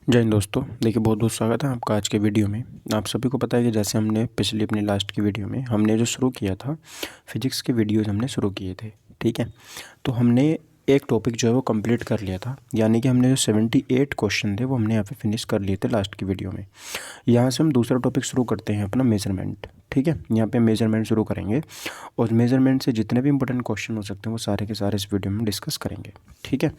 जय हिंद दोस्तों। देखिए, बहुत बहुत स्वागत है आपका आज के वीडियो में। आप सभी को पता है कि जैसे हमने पिछली अपनी लास्ट की वीडियो में हमने जो शुरू किया था, फिजिक्स के वीडियोज़ हमने शुरू किए थे। ठीक है, तो हमने एक टॉपिक जो है वो कंप्लीट कर लिया था, यानी कि हमने जो 78 क्वेश्चन थे वो हमने यहाँ पे फिनिश कर लिए थे लास्ट की वीडियो में। यहाँ से हम दूसरा टॉपिक शुरू करते हैं अपना मेजरमेंट। ठीक है, यहाँ पे मेजरमेंट शुरू करेंगे और मेजरमेंट से जितने भी इंपॉर्टेंट क्वेश्चन हो सकते हैं वो सारे के सारे इस वीडियो में डिस्कस करेंगे। ठीक है,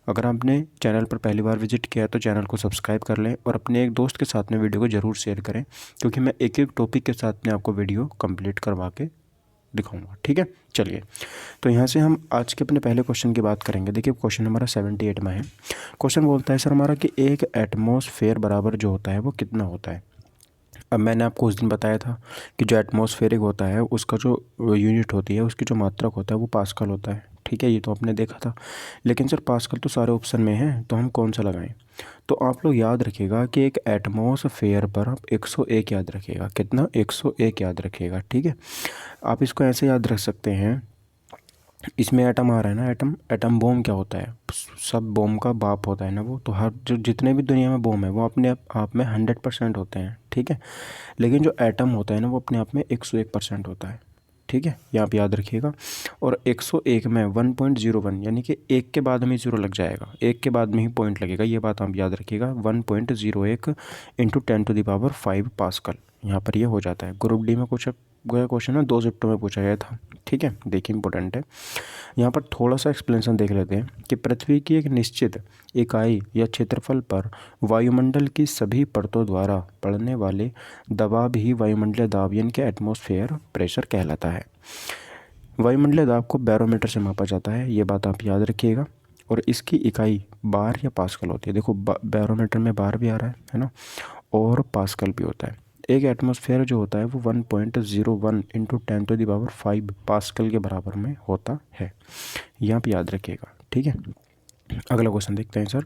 अगर आपने चैनल पर पहली बार विजिट किया है तो चैनल को सब्सक्राइब कर लें और अपने एक दोस्त के साथ में वीडियो को ज़रूर शेयर करें, क्योंकि मैं एक एक टॉपिक के साथ में आपको वीडियो कंप्लीट करवा के दिखाऊंगा। ठीक है, चलिए तो यहाँ से हम आज के अपने पहले क्वेश्चन की बात करेंगे। देखिए, क्वेश्चन हमारा 78 में है। क्वेश्चन बोलता है सर हमारा कि एक एटमॉस्फेयर बराबर जो होता है वो कितना होता है। अब मैंने आपको उस दिन बताया था कि जो एटमॉस्फेरिक होता है उसका जो यूनिट होती है, उसकी जो मात्रक होता है वो पास्कल होता है। ठीक है, ये तो आपने देखा था। लेकिन सर पास्कल तो सारे ऑप्शन में है, तो हम कौन सा लगाएं। तो आप लोग याद रखिएगा कि एक एटमॉस्फेयर पर आप 101 याद रखिएगा। कितना? 101 याद रखिएगा। ठीक है, आप इसको ऐसे याद रख सकते हैं, इसमें एटम आ रहा है ना, एटम एटम बॉम्ब क्या होता है, सब बॉम्ब का बाप होता है ना वो। तो हर जो जितने भी दुनिया में बॉम्ब है वो अपने आप में 100% होते हैं। ठीक है, लेकिन जो एटम होता है ना वो अपने आप में 101% होता है। ठीक है, ये आप याद रखिएगा। और 101 में 1.01 यानी कि एक के बाद में जीरो लग जाएगा, एक के बाद में ही पॉइंट लगेगा, ये बात आप याद रखिएगा। 1.01 इंटू 10⁵ पास्कल यहाँ पर ये हो जाता है। ग्रुप डी में कुछ गया क्वेश्चन है, 2 शिफ्टों में पूछा गया था। ठीक है, देखिए इंपॉर्टेंट है। यहाँ पर थोड़ा सा एक्सप्लेनेशन देख लेते हैं कि पृथ्वी की एक निश्चित इकाई या क्षेत्रफल पर वायुमंडल की सभी परतों द्वारा पड़ने वाले दबाव ही वायुमंडलीय दाब यानी कि एटमॉस्फेयर प्रेशर कहलाता है। वायुमंडलीय दाब को बैरोमीटर से मापा जाता है, ये बात आप याद रखिएगा। और इसकी इकाई बार या पास्कल होती है। देखो, बैरोमीटर में बार भी आ रहा है ना, और पास्कल भी होता है। एक एटमॉस्फेयर जो होता है वो 1.01 इंटू 10⁵ पास्कल के बराबर में होता है। यहाँ पे याद रखिएगा। ठीक है, अगला क्वेश्चन देखते हैं सर।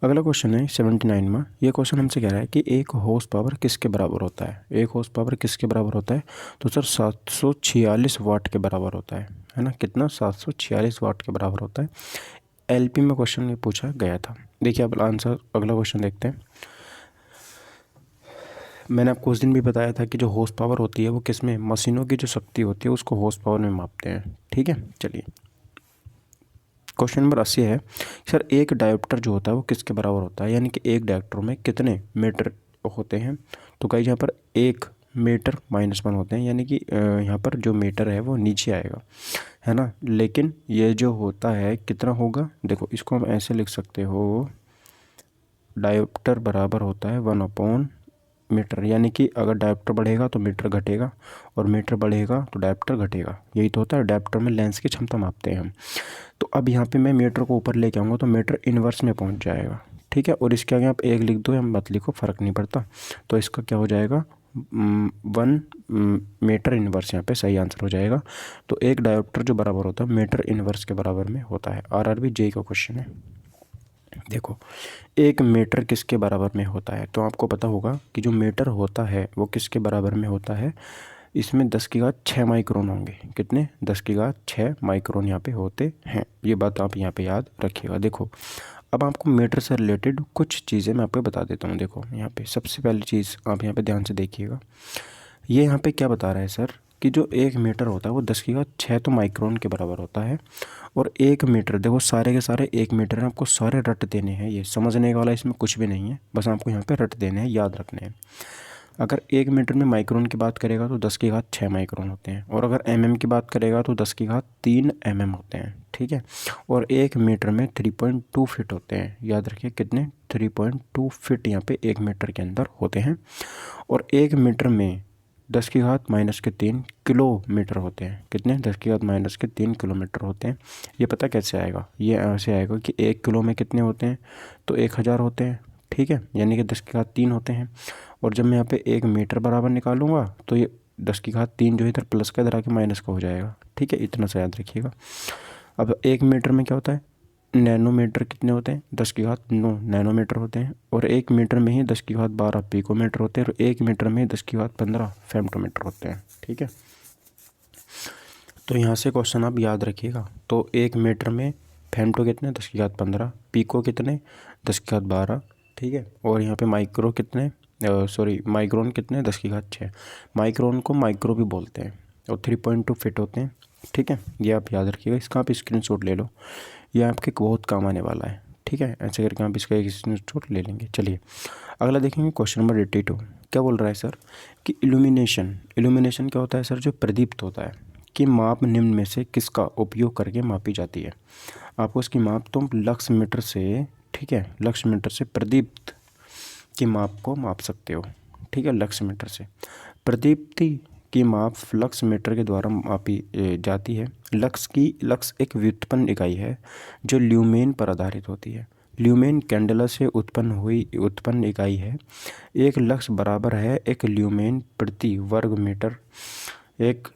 अगला क्वेश्चन है 79 में। ये क्वेश्चन हमसे कह रहा है कि एक हॉर्स पावर किसके बराबर होता है। एक हॉर्स पावर किसके बराबर होता है? तो सर 746 वाट के बराबर होता है ना। कितना? 746 वाट के बराबर होता है। एलपी में क्वेश्चन में पूछा गया था। देखिए अब आंसर, अगला क्वेश्चन देखते हैं। मैंने आपको उस दिन भी बताया था कि जो हॉर्स पावर होती है वो किस में, मशीनों की जो शक्ति होती है उसको हॉर्स पावर में मापते हैं। ठीक है, चलिए क्वेश्चन नंबर 80 है। सर एक डायोप्टर जो होता है वो किसके बराबर होता है, यानी कि एक डायोप्टर में कितने मीटर होते हैं। तो गाइस यहाँ पर 1 मीटर -1 होते हैं, यानी कि यहाँ पर जो मीटर है वो नीचे आएगा, है ना। लेकिन ये जो होता है कितना होगा, देखो इसको हम ऐसे लिख सकते हो, डायोप्टर बराबर होता है 1/मीटर, यानी कि अगर डायोप्टर बढ़ेगा तो मीटर घटेगा और मीटर बढ़ेगा तो डायोप्टर घटेगा। यही तो होता है, डायोप्टर में लेंस की क्षमता मापते हैं हम। तो अब यहाँ पे मैं मीटर को ऊपर लेके आऊँगा तो मीटर इन्वर्स में पहुँच जाएगा। ठीक है, और इसके आगे आप 1 लिख दो या मत लिखो, फ़र्क नहीं पड़ता। तो इसका क्या हो जाएगा, 1 मीटर इन्वर्स यहाँ पे सही आंसर हो जाएगा। तो एक डायोप्टर जो बराबर होता है मीटर इन्वर्स के बराबर में होता है। आरआरबी जेईई का क्वेश्चन है। देखो, 1 मीटर किसके बराबर में होता है, तो आपको पता होगा कि जो मीटर होता है वो किसके बराबर में होता है। इसमें 10⁻6 माइक्रोन होंगे। कितने? 10⁻6 माइक्रोन यहाँ पे होते हैं। ये बात आप यहाँ पे याद रखिएगा। देखो, अब आपको मीटर से रिलेटेड कुछ चीज़ें मैं आपको बता देता हूँ। देखो यहाँ पे सबसे पहली चीज़ आप यहाँ पे ध्यान से देखिएगा। ये यहाँ पे क्या बता रहा है सर कि जो 1 मीटर होता है वो 10⁻6 तो माइक्रोन के बराबर होता है। और 1 मीटर, देखो सारे के सारे 1 मीटर हैं, आपको सारे रट देने हैं। ये समझने वाला इसमें कुछ भी नहीं है, बस आपको यहाँ पे रट देने हैं, याद रखने हैं। अगर 1 मीटर में माइक्रोन की बात करेगा तो 10⁻6 माइक्रोन होते हैं, और अगर एमएम की बात करेगा तो 10⁻3 एमएम होते हैं। ठीक है, और 1 मीटर में 3.2 फीट होते हैं। याद रखिए कितने? 3.2 फीट यहाँ पे 1 मीटर के अंदर होते हैं। और 1 मीटर में 10⁻³ किलोमीटर होते हैं। कितने? 10⁻³ किलोमीटर होते हैं। ये पता कैसे आएगा? ये ऐसे आएगा कि 1 किलो में कितने होते हैं, तो 1000 होते हैं। ठीक है, यानी कि 10⁻³ होते हैं। और जब मैं यहाँ पे 1 मीटर बराबर निकालूंगा तो ये 10⁻³ जो इधर प्लस का इधर आके माइनस का हो जाएगा। ठीक है, इतना सा याद रखिएगा। अब 1 मीटर में क्या होता है, नैनोमीटर कितने होते हैं? 10⁻9 नैनोमीटर होते हैं। और 1 मीटर में ही 10⁻12 पिकोमीटर होते हैं। और 1 मीटर में ही 10⁻15 फेम्टोमीटर होते हैं। ठीक है, तो यहाँ से क्वेश्चन आप याद रखिएगा। तो 1 मीटर में फेम्टो कितने? 10⁻15, पिको कितने? 10⁻12, ठीक है। और यहाँ पे माइक्रो कितने माइक्रोन कितने 10⁶। माइक्रोन को माइक्रो भी बोलते हैं और 3.2 फिट होते हैं। ठीक है, ये आप याद रखिएगा, इसका आप स्क्रीनशॉट ले लो, ये आपके बहुत काम आने वाला है। ठीक है, ऐसे करके आप इसका एक स्क्रीनशॉट ले लेंगे। चलिए अगला देखेंगे, क्वेश्चन नंबर 82। क्या बोल रहा है सर कि इल्यूमिनेशन क्या होता है सर? जो प्रदीप्त होता है कि माप निम्न में से किसका उपयोग करके मापी जाती है? आपको इसकी माप तो लक्स मीटर से, ठीक है, लक्स मीटर से प्रदीप्त की माप को माप सकते हो। ठीक है, लक्स मीटर से प्रदीप्ति की माप लक्स मीटर के द्वारा मापी जाती है। लक्स एक व्युत्पन्न इकाई है जो ल्यूमेन पर आधारित होती है। ल्यूमेन कैंडेला से उत्पन्न इकाई है। एक लक्स बराबर है एक ल्यूमेन प्रति वर्ग मीटर। एक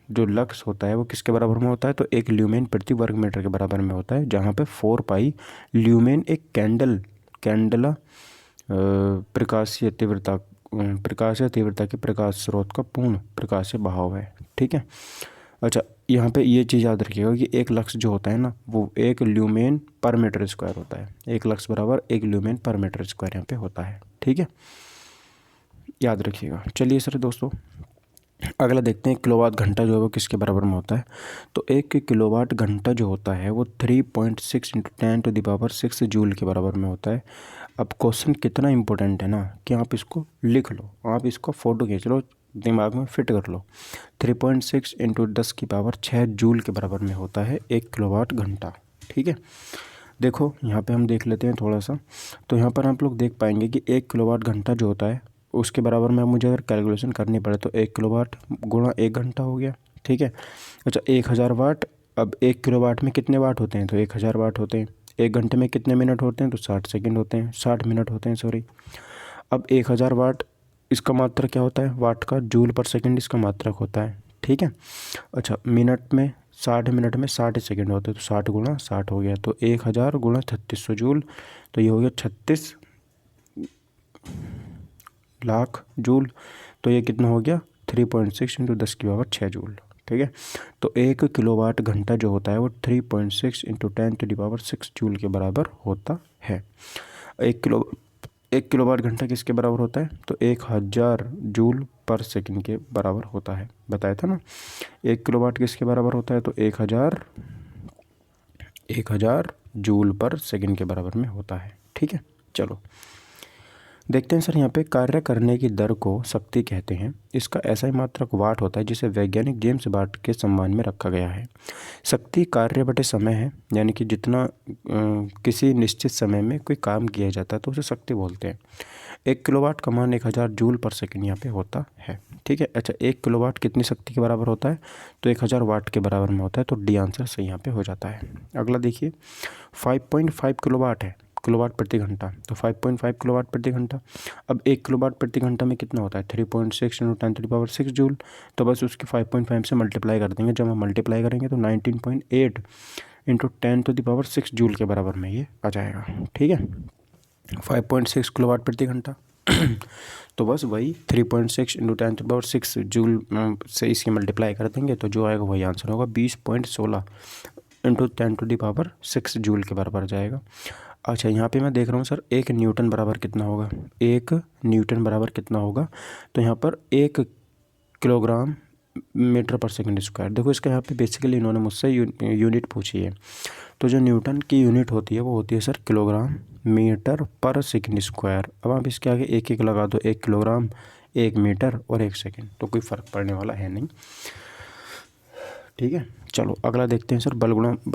जो लक्स होता है वो किसके बराबर में होता है? तो एक ल्यूमेन प्रति वर्ग मीटर के बराबर में होता है, जहाँ पे 4 पाई ल्यूमेन एक कैंडेला प्रकाशीय तीव्रता के प्रकाश स्रोत का पूर्ण प्रकाशीय बहाव है। ठीक है, अच्छा यहाँ पे ये चीज़ याद रखिएगा कि एक लक्स जो होता है ना, वो एक ल्यूमेन पर मीटर स्क्वायर होता है। एक लक्स बराबर एक ल्यूमेन पर मीटर स्क्वायर यहाँ पे होता है। ठीक है, याद रखिएगा। चलिए सर दोस्तों, अगला देखते हैं, किलोवाट घंटा जो है वो किसके बराबर में होता है? तो एक किलोवाट घंटा जो होता है वो 3.6 × 10⁶ जूल के बराबर में होता है। अब क्वेश्चन कितना इंपॉर्टेंट है ना कि आप इसको लिख लो, आप इसको फ़ोटो खींच लो, दिमाग में फिट कर लो। 3.6 × 10⁶ जूल के बराबर में होता है एक किलोवाट घंटा। ठीक है, देखो यहाँ पे हम देख लेते हैं थोड़ा सा। तो यहाँ पर आप लोग देख पाएंगे कि एक किलोवाट घंटा जो होता है उसके बराबर में मुझे अगर कैलकुलेशन करनी पड़े तो 1 किलोवाट गुणा 1 घंटा हो गया। ठीक है, अच्छा 1000 वाट। अब 1 किलोवाट में कितने वाट होते हैं? तो 1000 वाट होते हैं। 1 घंटे में कितने मिनट होते हैं? तो 60 सेकंड होते हैं, 60 मिनट होते हैं, सॉरी। अब 1000 वाट, इसका मात्रक क्या होता है? वाट का जूल पर सेकंड इसका मात्रक होता है। ठीक है, अच्छा मिनट में 60 मिनट में 60 सेकंड होते हैं, तो 60 गुणा 60 हो गया, तो 1000 गुणा 3600 जूल, तो ये हो गया 36 लाख जूल। तो ये कितना हो गया? 3.6 × 10⁶ जूल। ठीक है, तो एक किलोवाट घंटा जो होता है वो 3.6 × 10⁶ जूल के बराबर होता है। एक किलोवाट घंटा किसके बराबर होता है? तो 1000 जूल पर सेकंड के बराबर होता है। बताया था ना, 1 किलोवाट किसके बराबर होता है? तो 1000 जूल पर सेकंड के बराबर में होता है। ठीक है, चलो देखते हैं सर, यहाँ पे कार्य करने की दर को शक्ति कहते हैं। इसका ऐसा ही मात्रक वाट होता है जिसे वैज्ञानिक जेम्स वाट के सम्मान में रखा गया है। शक्ति कार्य बटे समय है, यानी कि जितना किसी निश्चित समय में कोई काम किया जाता है तो उसे शक्ति बोलते हैं। 1 किलोवाट का मान 1000 जूल पर सेकंड यहाँ पे होता है। ठीक है, अच्छा 1 किलोवाट कितनी शक्ति के बराबर होता है? तो 1000 वाट के बराबर में होता है, तो डी आंसर सही यहाँ पे हो जाता है। अगला देखिए, 5.5 किलोवाट है, किलोवाट प्रति घंटा, तो 5.5 किलोवाट प्रति घंटा। अब 1 किलोवाट प्रति घंटा में कितना होता है? 3.6 × 10⁶ जूल। तो बस उसकी 5.5 से मल्टीप्लाई कर देंगे। जब हम मल्टीप्लाई करेंगे तो 19.8 × 10⁶ जूल के बराबर में ये आ जाएगा। ठीक है, 5.6 किलोवाट प्रति घंटा तो बस वही 3.6 × 10⁶ जूल से इसकी मल्टीप्लाई कर देंगे, तो जो आएगा वही आंसर होगा। 20.16 × 10⁶ जूल के बराबर जाएगा। अच्छा यहाँ पे मैं देख रहा हूँ सर, 1 न्यूटन बराबर कितना होगा? 1 न्यूटन बराबर कितना होगा? तो यहाँ पर 1 किलोग्राम मीटर पर सेकंड स्क्वायर। देखो इसका यहाँ पे बेसिकली इन्होंने मुझसे यूनिट पूछी है, तो जो न्यूटन की यूनिट होती है वो होती है सर किलोग्राम मीटर पर सेकंड स्क्वायर। अब आप इसके आगे एक एक लगा दो, 1 किलोग्राम, 1 मीटर और 1 सेकंड, तो कोई फ़र्क पड़ने वाला है नहीं। ठीक है, चलो अगला देखते हैं सर, बल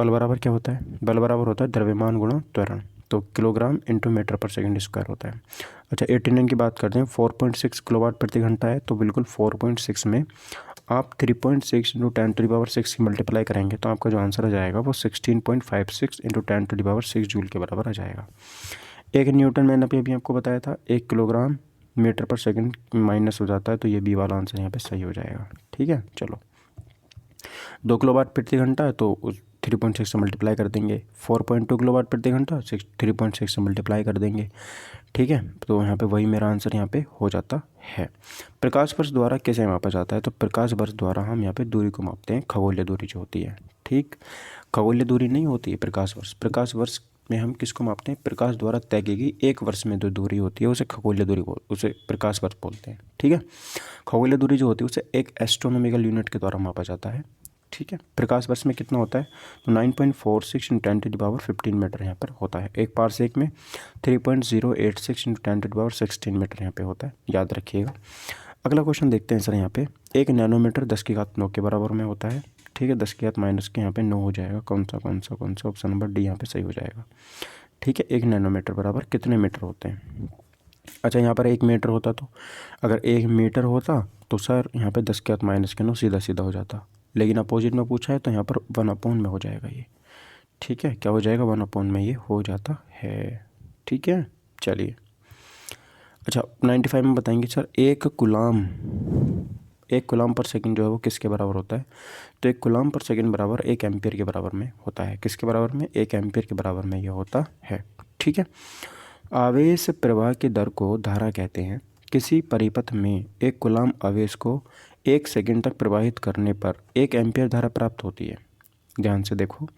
बराबर क्या होता है? बल बराबर होता है द्रव्यमान गुणा त्वरण, तो किलोग्राम × मीटर पर सेकंड स्क्वायर होता है। अच्छा 89 की बात करते हैं, 4.6 किलोवाट प्रति घंटा है, तो बिल्कुल 4.6 में आप 3.6 × 10⁶ की मल्टीप्लाई करेंगे तो आपका जो आंसर आ जाएगा वो 16.56 × 10⁶ जूल के बराबर आ जाएगा। 1 न्यूटन मैंने अभी आपको बताया था, 1 किलोग्राम मीटर पर सेकंड माइनस हो जाता है, तो ये बी वाला आंसर यहाँ पे सही हो जाएगा। ठीक है, चलो 2 किलोवाट प्रति घंटा है तो उस 3.6 से मल्टीप्लाई कर देंगे। 4.2 किलोवाट प्रति घंटा 3.6 से मल्टीप्लाई कर देंगे। ठीक है, तो यहाँ पे वही मेरा आंसर यहाँ पे हो जाता है। प्रकाश वर्ष द्वारा कैसे मापा जाता है? तो प्रकाश वर्ष द्वारा हम यहाँ पे दूरी को मापते हैं, खगोलीय दूरी जो होती है। ठीक, खगोलीय दूरी नहीं होती है प्रकाश वर्ष। प्रकाश वर्ष में हम किसको मापते हैं? प्रकाश द्वारा तय की गई 1 वर्ष में जो दूरी होती है उसे खगोलीय दूरी उसे प्रकाश वर्ष बोलते हैं। ठीक है, खगोलीय दूरी जो होती है उसे एक एस्ट्रोनॉमिकल यूनिट के द्वारा मापा जाता है। ठीक है, प्रकाश वर्ष में कितना होता है? तो 9.46 × 10⁻15 मीटर यहाँ पर होता है। एक पारसेक में 3.086 × 10⁻16 मीटर यहाँ पे होता है, याद रखिएगा। अगला क्वेश्चन देखते हैं सर। यहाँ पे 1 नैनोमीटर 10⁻9 के बराबर में होता है। ठीक है, 10⁻- के यहाँ पे 9 हो जाएगा। कौन सा ऑप्शन नंबर डी यहाँ पे सही हो जाएगा। ठीक है, 1 नैनोमीटर बराबर कितने मीटर होते हैं? अच्छा, यहाँ पर 1 मीटर होता, तो अगर 1 मीटर होता तो सर यहाँ पे 10⁻⁻9 सीधा सीधा हो जाता, लेकिन अपोजिट में पूछा है तो यहाँ पर 1/में हो जाएगा ये। ठीक है, क्या हो जाएगा? 1/में में ये हो जाता है। ठीक है, चलिए। अच्छा, 95 में बताएंगे सर, एक कूलाम पर सेकंड जो है वो किसके बराबर होता है? तो 1 कूलाम पर सेकंड बराबर 1 एम्पियर के बराबर में होता है। किसके बराबर में? 1 एम्पियर के बराबर में ये होता है। ठीक है, आवेश प्रवाह की दर को धारा कहते हैं। किसी परिपथ में 1 कूलाम आवेश को 1 सेकंड तक प्रवाहित करने पर 1 एम्पियर धारा प्राप्त होती है। ध्यान से देखो,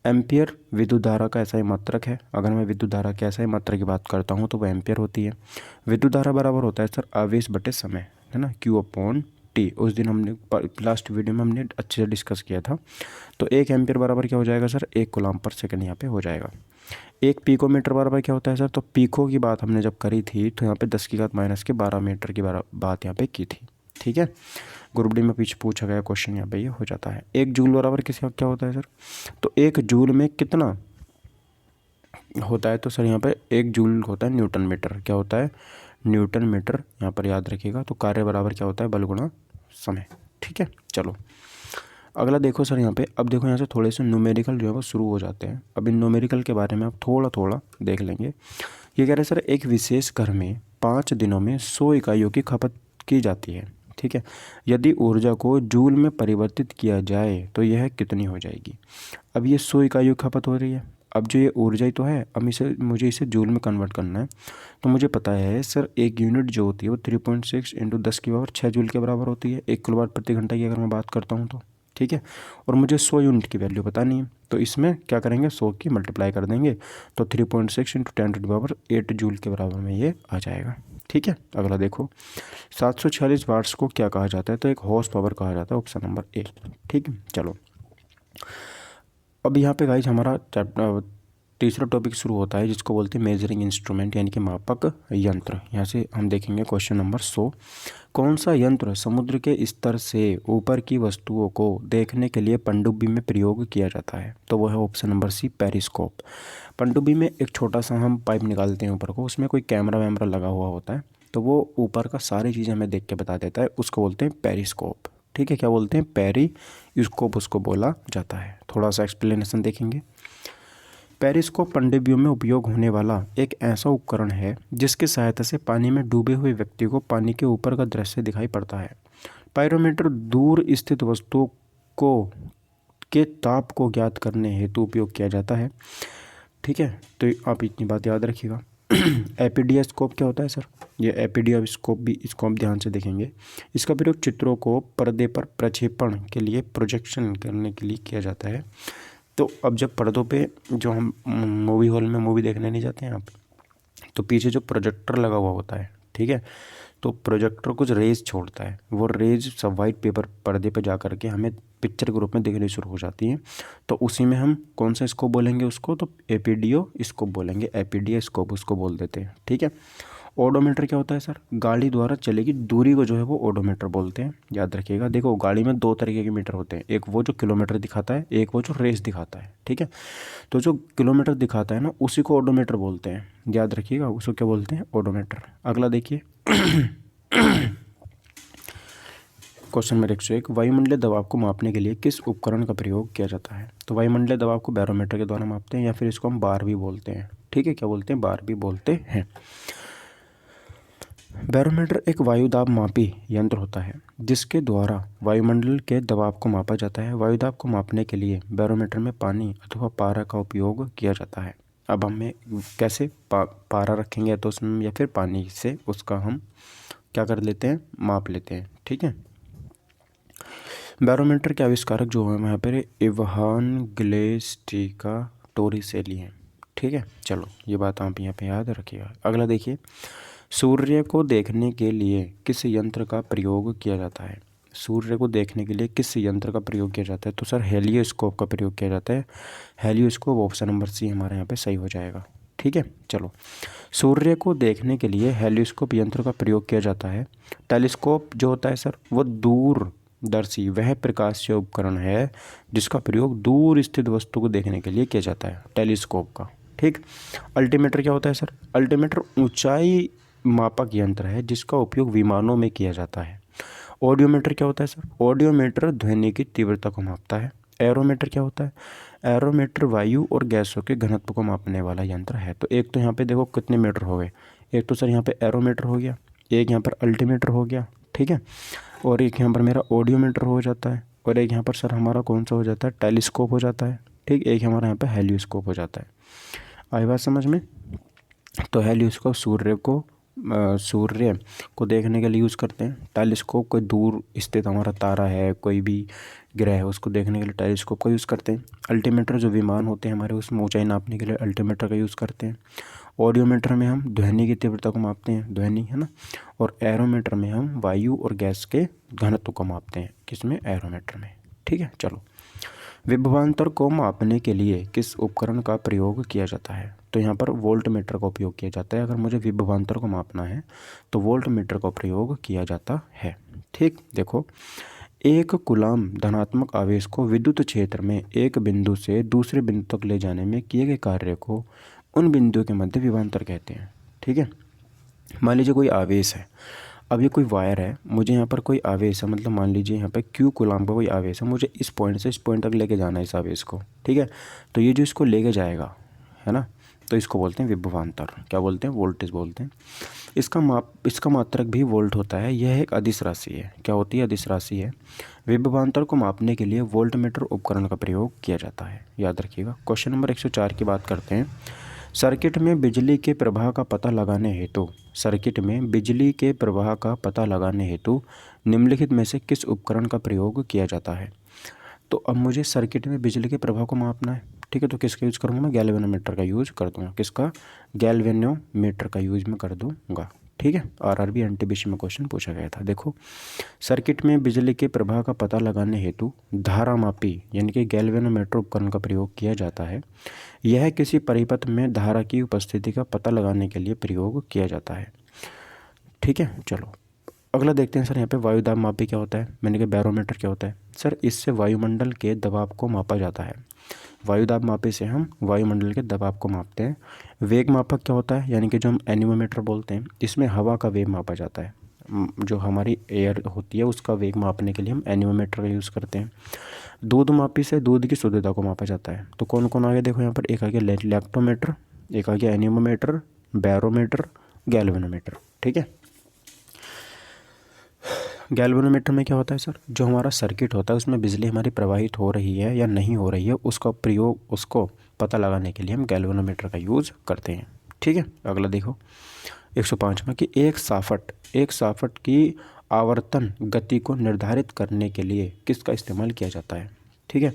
एम्पियर विद्युत धारा का ऐसा ही मात्रक है। अगर मैं विद्युत धारा के ऐसा ही मात्रक की बात करता हूँ तो वह एम्पियर होती है। विद्युत धारा बराबर होता है सर आवेश बटे समय, है ना, Q/T। उस दिन हमने लास्ट वीडियो में हमने अच्छे से डिस्कस किया था। तो 1 एम्पियर बराबर क्या हो जाएगा सर? 1 कूलाम पर सेकंड यहाँ पे हो जाएगा। 1 पिकोमीटर बराबर क्या होता है सर? तो पिको की बात हमने जब करी थी तो यहाँ पे 10⁻⁻12 मीटर की बात यहाँ पे की थी। ठीक है, ग्रुप डी में पीछे पूछा गया क्वेश्चन यहाँ पे ये हो जाता है। 1 जूल बराबर किसका क्या होता है सर? तो 1 जूल में कितना होता है? तो सर यहाँ पे 1 जूल होता है न्यूटन मीटर। क्या होता है? न्यूटन मीटर यहाँ पर याद रखिएगा। तो कार्य बराबर क्या होता है? बल गुणा समय। ठीक है, चलो अगला देखो सर। यहाँ पे अब देखो, यहाँ से थोड़े से न्यूमेरिकल जो है वो शुरू हो जाते हैं। अब इन न्यूमेरिकल के बारे में आप थोड़ा देख लेंगे। ये कह रहे हैं सर, एक विशेष घर में 5 दिनों में 100 इकाइयों की खपत की जाती है। ठीक है, यदि ऊर्जा को जूल में परिवर्तित किया जाए तो यह कितनी हो जाएगी? अब ये 100 इकाइयों की खपत हो रही है। अब जो ये ऊर्जा ही तो है, अब मुझे इसे जूल में कन्वर्ट करना है। तो मुझे पता है सर, एक यूनिट जो होती है वो 3.6 × 10⁻6 जूल के बराबर होती है, 1 किलोवाट प्रति घंटा की अगर मैं बात करता हूँ तो। ठीक है, और मुझे 100 यूनिट की वैल्यू बतानी है, तो इसमें क्या करेंगे? 100 की मल्टीप्लाई कर देंगे, तो 3.6 × 10⁸ जूल के बराबर में ये आ जाएगा। ठीक है, अगला देखो, 746 वाट्स को क्या कहा जाता है? तो एक हॉर्स पावर कहा जाता है, ऑप्शन नंबर ए। ठीक है, चलो अब यहाँ पे गाइज हमारा तीसरा टॉपिक शुरू होता है, जिसको बोलते हैं मेजरिंग इंस्ट्रूमेंट, यानी कि मापक यंत्र। यहाँ से हम देखेंगे क्वेश्चन नंबर 100। कौन सा यंत्र समुद्र के स्तर से ऊपर की वस्तुओं को देखने के लिए पनडुब्बी में प्रयोग किया जाता है? तो वो है ऑप्शन नंबर सी, पेरिस्कोप। पनडुब्बी में एक छोटा सा हम पाइप निकालते हैं ऊपर को, उसमें कोई कैमरा वैमरा लगा हुआ होता है, तो वो ऊपर का सारी चीज़ें हमें देख के बता देता है, उसको बोलते हैं पेरिस्कोप। ठीक है, क्या बोलते हैं? पेरिस्कोप उसको बोला जाता है। थोड़ा सा एक्सप्लेनेशन देखेंगे। पेरिस्कोप पनडुब्बियों में उपयोग होने वाला एक ऐसा उपकरण है जिसकी सहायता से पानी में डूबे हुए व्यक्ति को पानी के ऊपर का दृश्य दिखाई पड़ता है। पायरोमीटर दूर स्थित वस्तुओं को के ताप को ज्ञात करने हेतु उपयोग किया जाता है। ठीक है, तो आप इतनी बात याद रखिएगा। एपीडिया स्कोप क्या होता है सर? ये एपीडिया स्कोप भी, इसको हम ध्यान से देखेंगे। इसका प्रयोग चित्रों को पर्दे पर प्रक्षेपण के लिए, प्रोजेक्शन करने के लिए किया जाता है। तो अब जब पर्दों पे, जो हम मूवी हॉल में मूवी देखने नहीं जाते हैं आप, तो पीछे जो प्रोजेक्टर लगा हुआ होता है, ठीक है, तो प्रोजेक्टर कुछ रेज छोड़ता है, वो रेज सब वाइट पेपर पर्दे पे जा कर के हमें पिक्चर के रूप में दिखनी शुरू हो जाती है। तो उसी में हम कौन सा स्कोप बोलेंगे उसको? तो एपीडियो स्कोप बोलेंगे, एपीडिया स्कोप उसको बोल देते हैं। ठीक है, ओडोमीटर क्या होता है सर? गाड़ी द्वारा चलेगी दूरी को जो है वो ओडोमीटर बोलते हैं, याद रखिएगा। देखो, गाड़ी में 2 तरीके के मीटर होते हैं, एक वो जो किलोमीटर दिखाता है, एक वो जो रेस दिखाता है। ठीक है, तो जो किलोमीटर दिखाता है ना, उसी को ओडोमीटर बोलते हैं, याद रखिएगा, उसको क्या बोलते हैं? ओडोमीटर। अगला देखिए, क्वेश्चन नंबर 101, वायुमंडलीय दबाव को मापने के लिए किस उपकरण का प्रयोग किया जाता है? तो वायुमंडलीय दबाव को बैरोमीटर के द्वारा मापते हैं, या फिर इसको हम बार भी बोलते हैं। ठीक है, क्या बोलते हैं? बार भी बोलते हैं। बैरोमीटर एक वायुदाब मापी यंत्र होता है जिसके द्वारा वायुमंडल के दबाव को मापा जाता है। वायुदाब को मापने के लिए बैरोमीटर में पानी अथवा पारा का उपयोग किया जाता है। अब हमें कैसे पारा रखेंगे तो उसमें, या फिर पानी से उसका हम क्या कर लेते हैं? माप लेते हैं। ठीक है, बैरोमीटर के आविष्कारक जो है वहाँ पर इवान गैलिस्टिका टोरिसेली हैं। ठीक है, चलो ये बात आप यहाँ पे याद रखिएगा। अगला देखिए, सूर्य को देखने के लिए किस यंत्र का प्रयोग किया जाता है? सूर्य को देखने के लिए किस यंत्र का प्रयोग किया जाता है? तो सर हेलियोस्कोप का प्रयोग किया जाता है। हेलियोस्कोप ऑप्शन नंबर सी हमारे यहाँ पे सही हो जाएगा। ठीक है, चलो सूर्य को देखने के लिए हेलियोस्कोप यंत्र का प्रयोग किया जाता है। टेलीस्कोप जो होता है सर वो दूरदर्शी वह प्रकाशीय उपकरण है जिसका प्रयोग दूर स्थित वस्तु को देखने के लिए किया जाता है, टेलीस्कोप का। ठीक, अल्टीमीटर क्या होता है सर? अल्टीमीटर ऊंचाई मापक यंत्र है जिसका उपयोग विमानों में किया जाता है। ऑडियोमीटर क्या होता है सर? ऑडियोमीटर ध्वनि की तीव्रता को मापता है। एरोमीटर क्या होता है? एरोमीटर वायु और गैसों के घनत्व को मापने वाला यंत्र है। तो एक तो यहाँ पे देखो कितने मीटर हो गए, एक तो सर यहाँ पे एरोमीटर हो गया, एक यहाँ पर अल्टीमीटर हो गया, ठीक है, और एक यहाँ पर मेरा ऑडियोमीटर हो जाता है, और एक यहाँ पर सर हमारा कौन सा हो जाता है? टेलीस्कोप हो जाता है। ठीक, एक हमारा यहाँ पर हेलियोस्कोप हो जाता है। आई बात समझ में? तो हेलियोस्कोप सूर्य को देखने के लिए यूज़ करते हैं। टेलीस्कोप कोई दूर स्थित हमारा तारा है, कोई भी ग्रह है, उसको देखने के लिए टेलीस्कोप का यूज़ करते हैं। अल्टीमीटर जो विमान होते हैं हमारे, उसमें ऊंचाई नापने के लिए अल्टीमीटर का यूज़ करते हैं। ऑडियोमीटर में हम ध्वनि की तीव्रता को मापते हैं, ध्वनि है ना, और एरोमीटर में हम वायु और गैस के घनत्व को मापते हैं। किसमें? एरोमीटर में। ठीक है, चलो विभवांतर को मापने के लिए किस उपकरण का प्रयोग किया जाता है? तो यहाँ पर वोल्ट मीटर का उपयोग किया जाता है। अगर मुझे विभवांतर को मापना है तो वोल्ट मीटर का प्रयोग किया जाता है। ठीक, देखो एक कूलाम धनात्मक आवेश को विद्युत क्षेत्र में एक बिंदु से दूसरे बिंदु तक ले जाने में किए गए कार्य को उन बिंदुओं के मध्य विभवांतर कहते हैं। ठीक है, मान लीजिए कोई आवेश है, अब ये कोई वायर है, मुझे यहाँ पर कोई आवेश है, मतलब मान लीजिए यहाँ पे क्यू कूलाम का कोई आवेश है, मुझे इस पॉइंट से इस पॉइंट तक लेके जाना है इस आवेश को। ठीक है, तो ये जो इसको लेके जाएगा है ना, तो इसको बोलते हैं विभवांतर। क्या बोलते हैं? वोल्टेज बोलते हैं। इसका मात्रक भी वोल्ट होता है। यह एक अदिश राशि है। क्या होती है? अदिश राशि है। विभवांतर को मापने के लिए वोल्टमीटर उपकरण का प्रयोग किया जाता है, याद रखिएगा। क्वेश्चन नंबर 104 की बात करते हैं। सर्किट में बिजली के प्रवाह का पता लगाने हेतु निम्नलिखित में से किस उपकरण का प्रयोग किया जाता है? तो अब मुझे सर्किट में बिजली के प्रवाह को मापना है। ठीक है, तो किसका यूज़ करूँगा मैं? गैल्वेनोमीटर का यूज़ कर दूँगा। किसका? गैल्वेनोमीटर का यूज़ मैं कर दूँगा। ठीक है, आरआरबी एनटीपीसी में क्वेश्चन पूछा गया था। देखो सर्किट में बिजली के प्रवाह का पता लगाने हेतु धारामापी यानी कि गैल्वेनोमीटर उपकरण का प्रयोग किया जाता है। यह किसी परिपथ में धारा की उपस्थिति का पता लगाने के लिए प्रयोग किया जाता है। ठीक है, चलो अगला देखते हैं। सर यहाँ पे वायुदाब मापी क्या होता है? मैंने कहा बैरोमीटर क्या होता है? सर इससे वायुमंडल के दबाव को मापा जाता है। वायुदाब मापी से हम वायुमंडल के दबाव को मापते हैं। वेग मापक क्या होता है? यानी कि जो हम एनीमोमीटर बोलते हैं, इसमें हवा का वेग मापा जाता है। जो हमारी एयर होती है उसका वेग मापने के लिए हम एनीमोमीटर का यूज़ करते हैं। दूध मापी से दूध की शुद्धता को मापा जाता है। तो कौन कौन आ गया? देखो यहाँ पर एक आ गया लैक्टोमीटर, एक आ गया एनीमोमीटर, बैरोमीटर, गैल्वेनोमीटर। ठीक है, गैल्वेनोमीटर में क्या होता है सर? जो हमारा सर्किट होता है उसमें बिजली हमारी प्रवाहित हो रही है या नहीं हो रही है, उसको पता लगाने के लिए हम गैल्वेनोमीटर का यूज़ करते हैं। ठीक है, अगला देखो 105 में कि एक साफट की आवर्तन गति को निर्धारित करने के लिए किसका इस्तेमाल किया जाता है? ठीक है,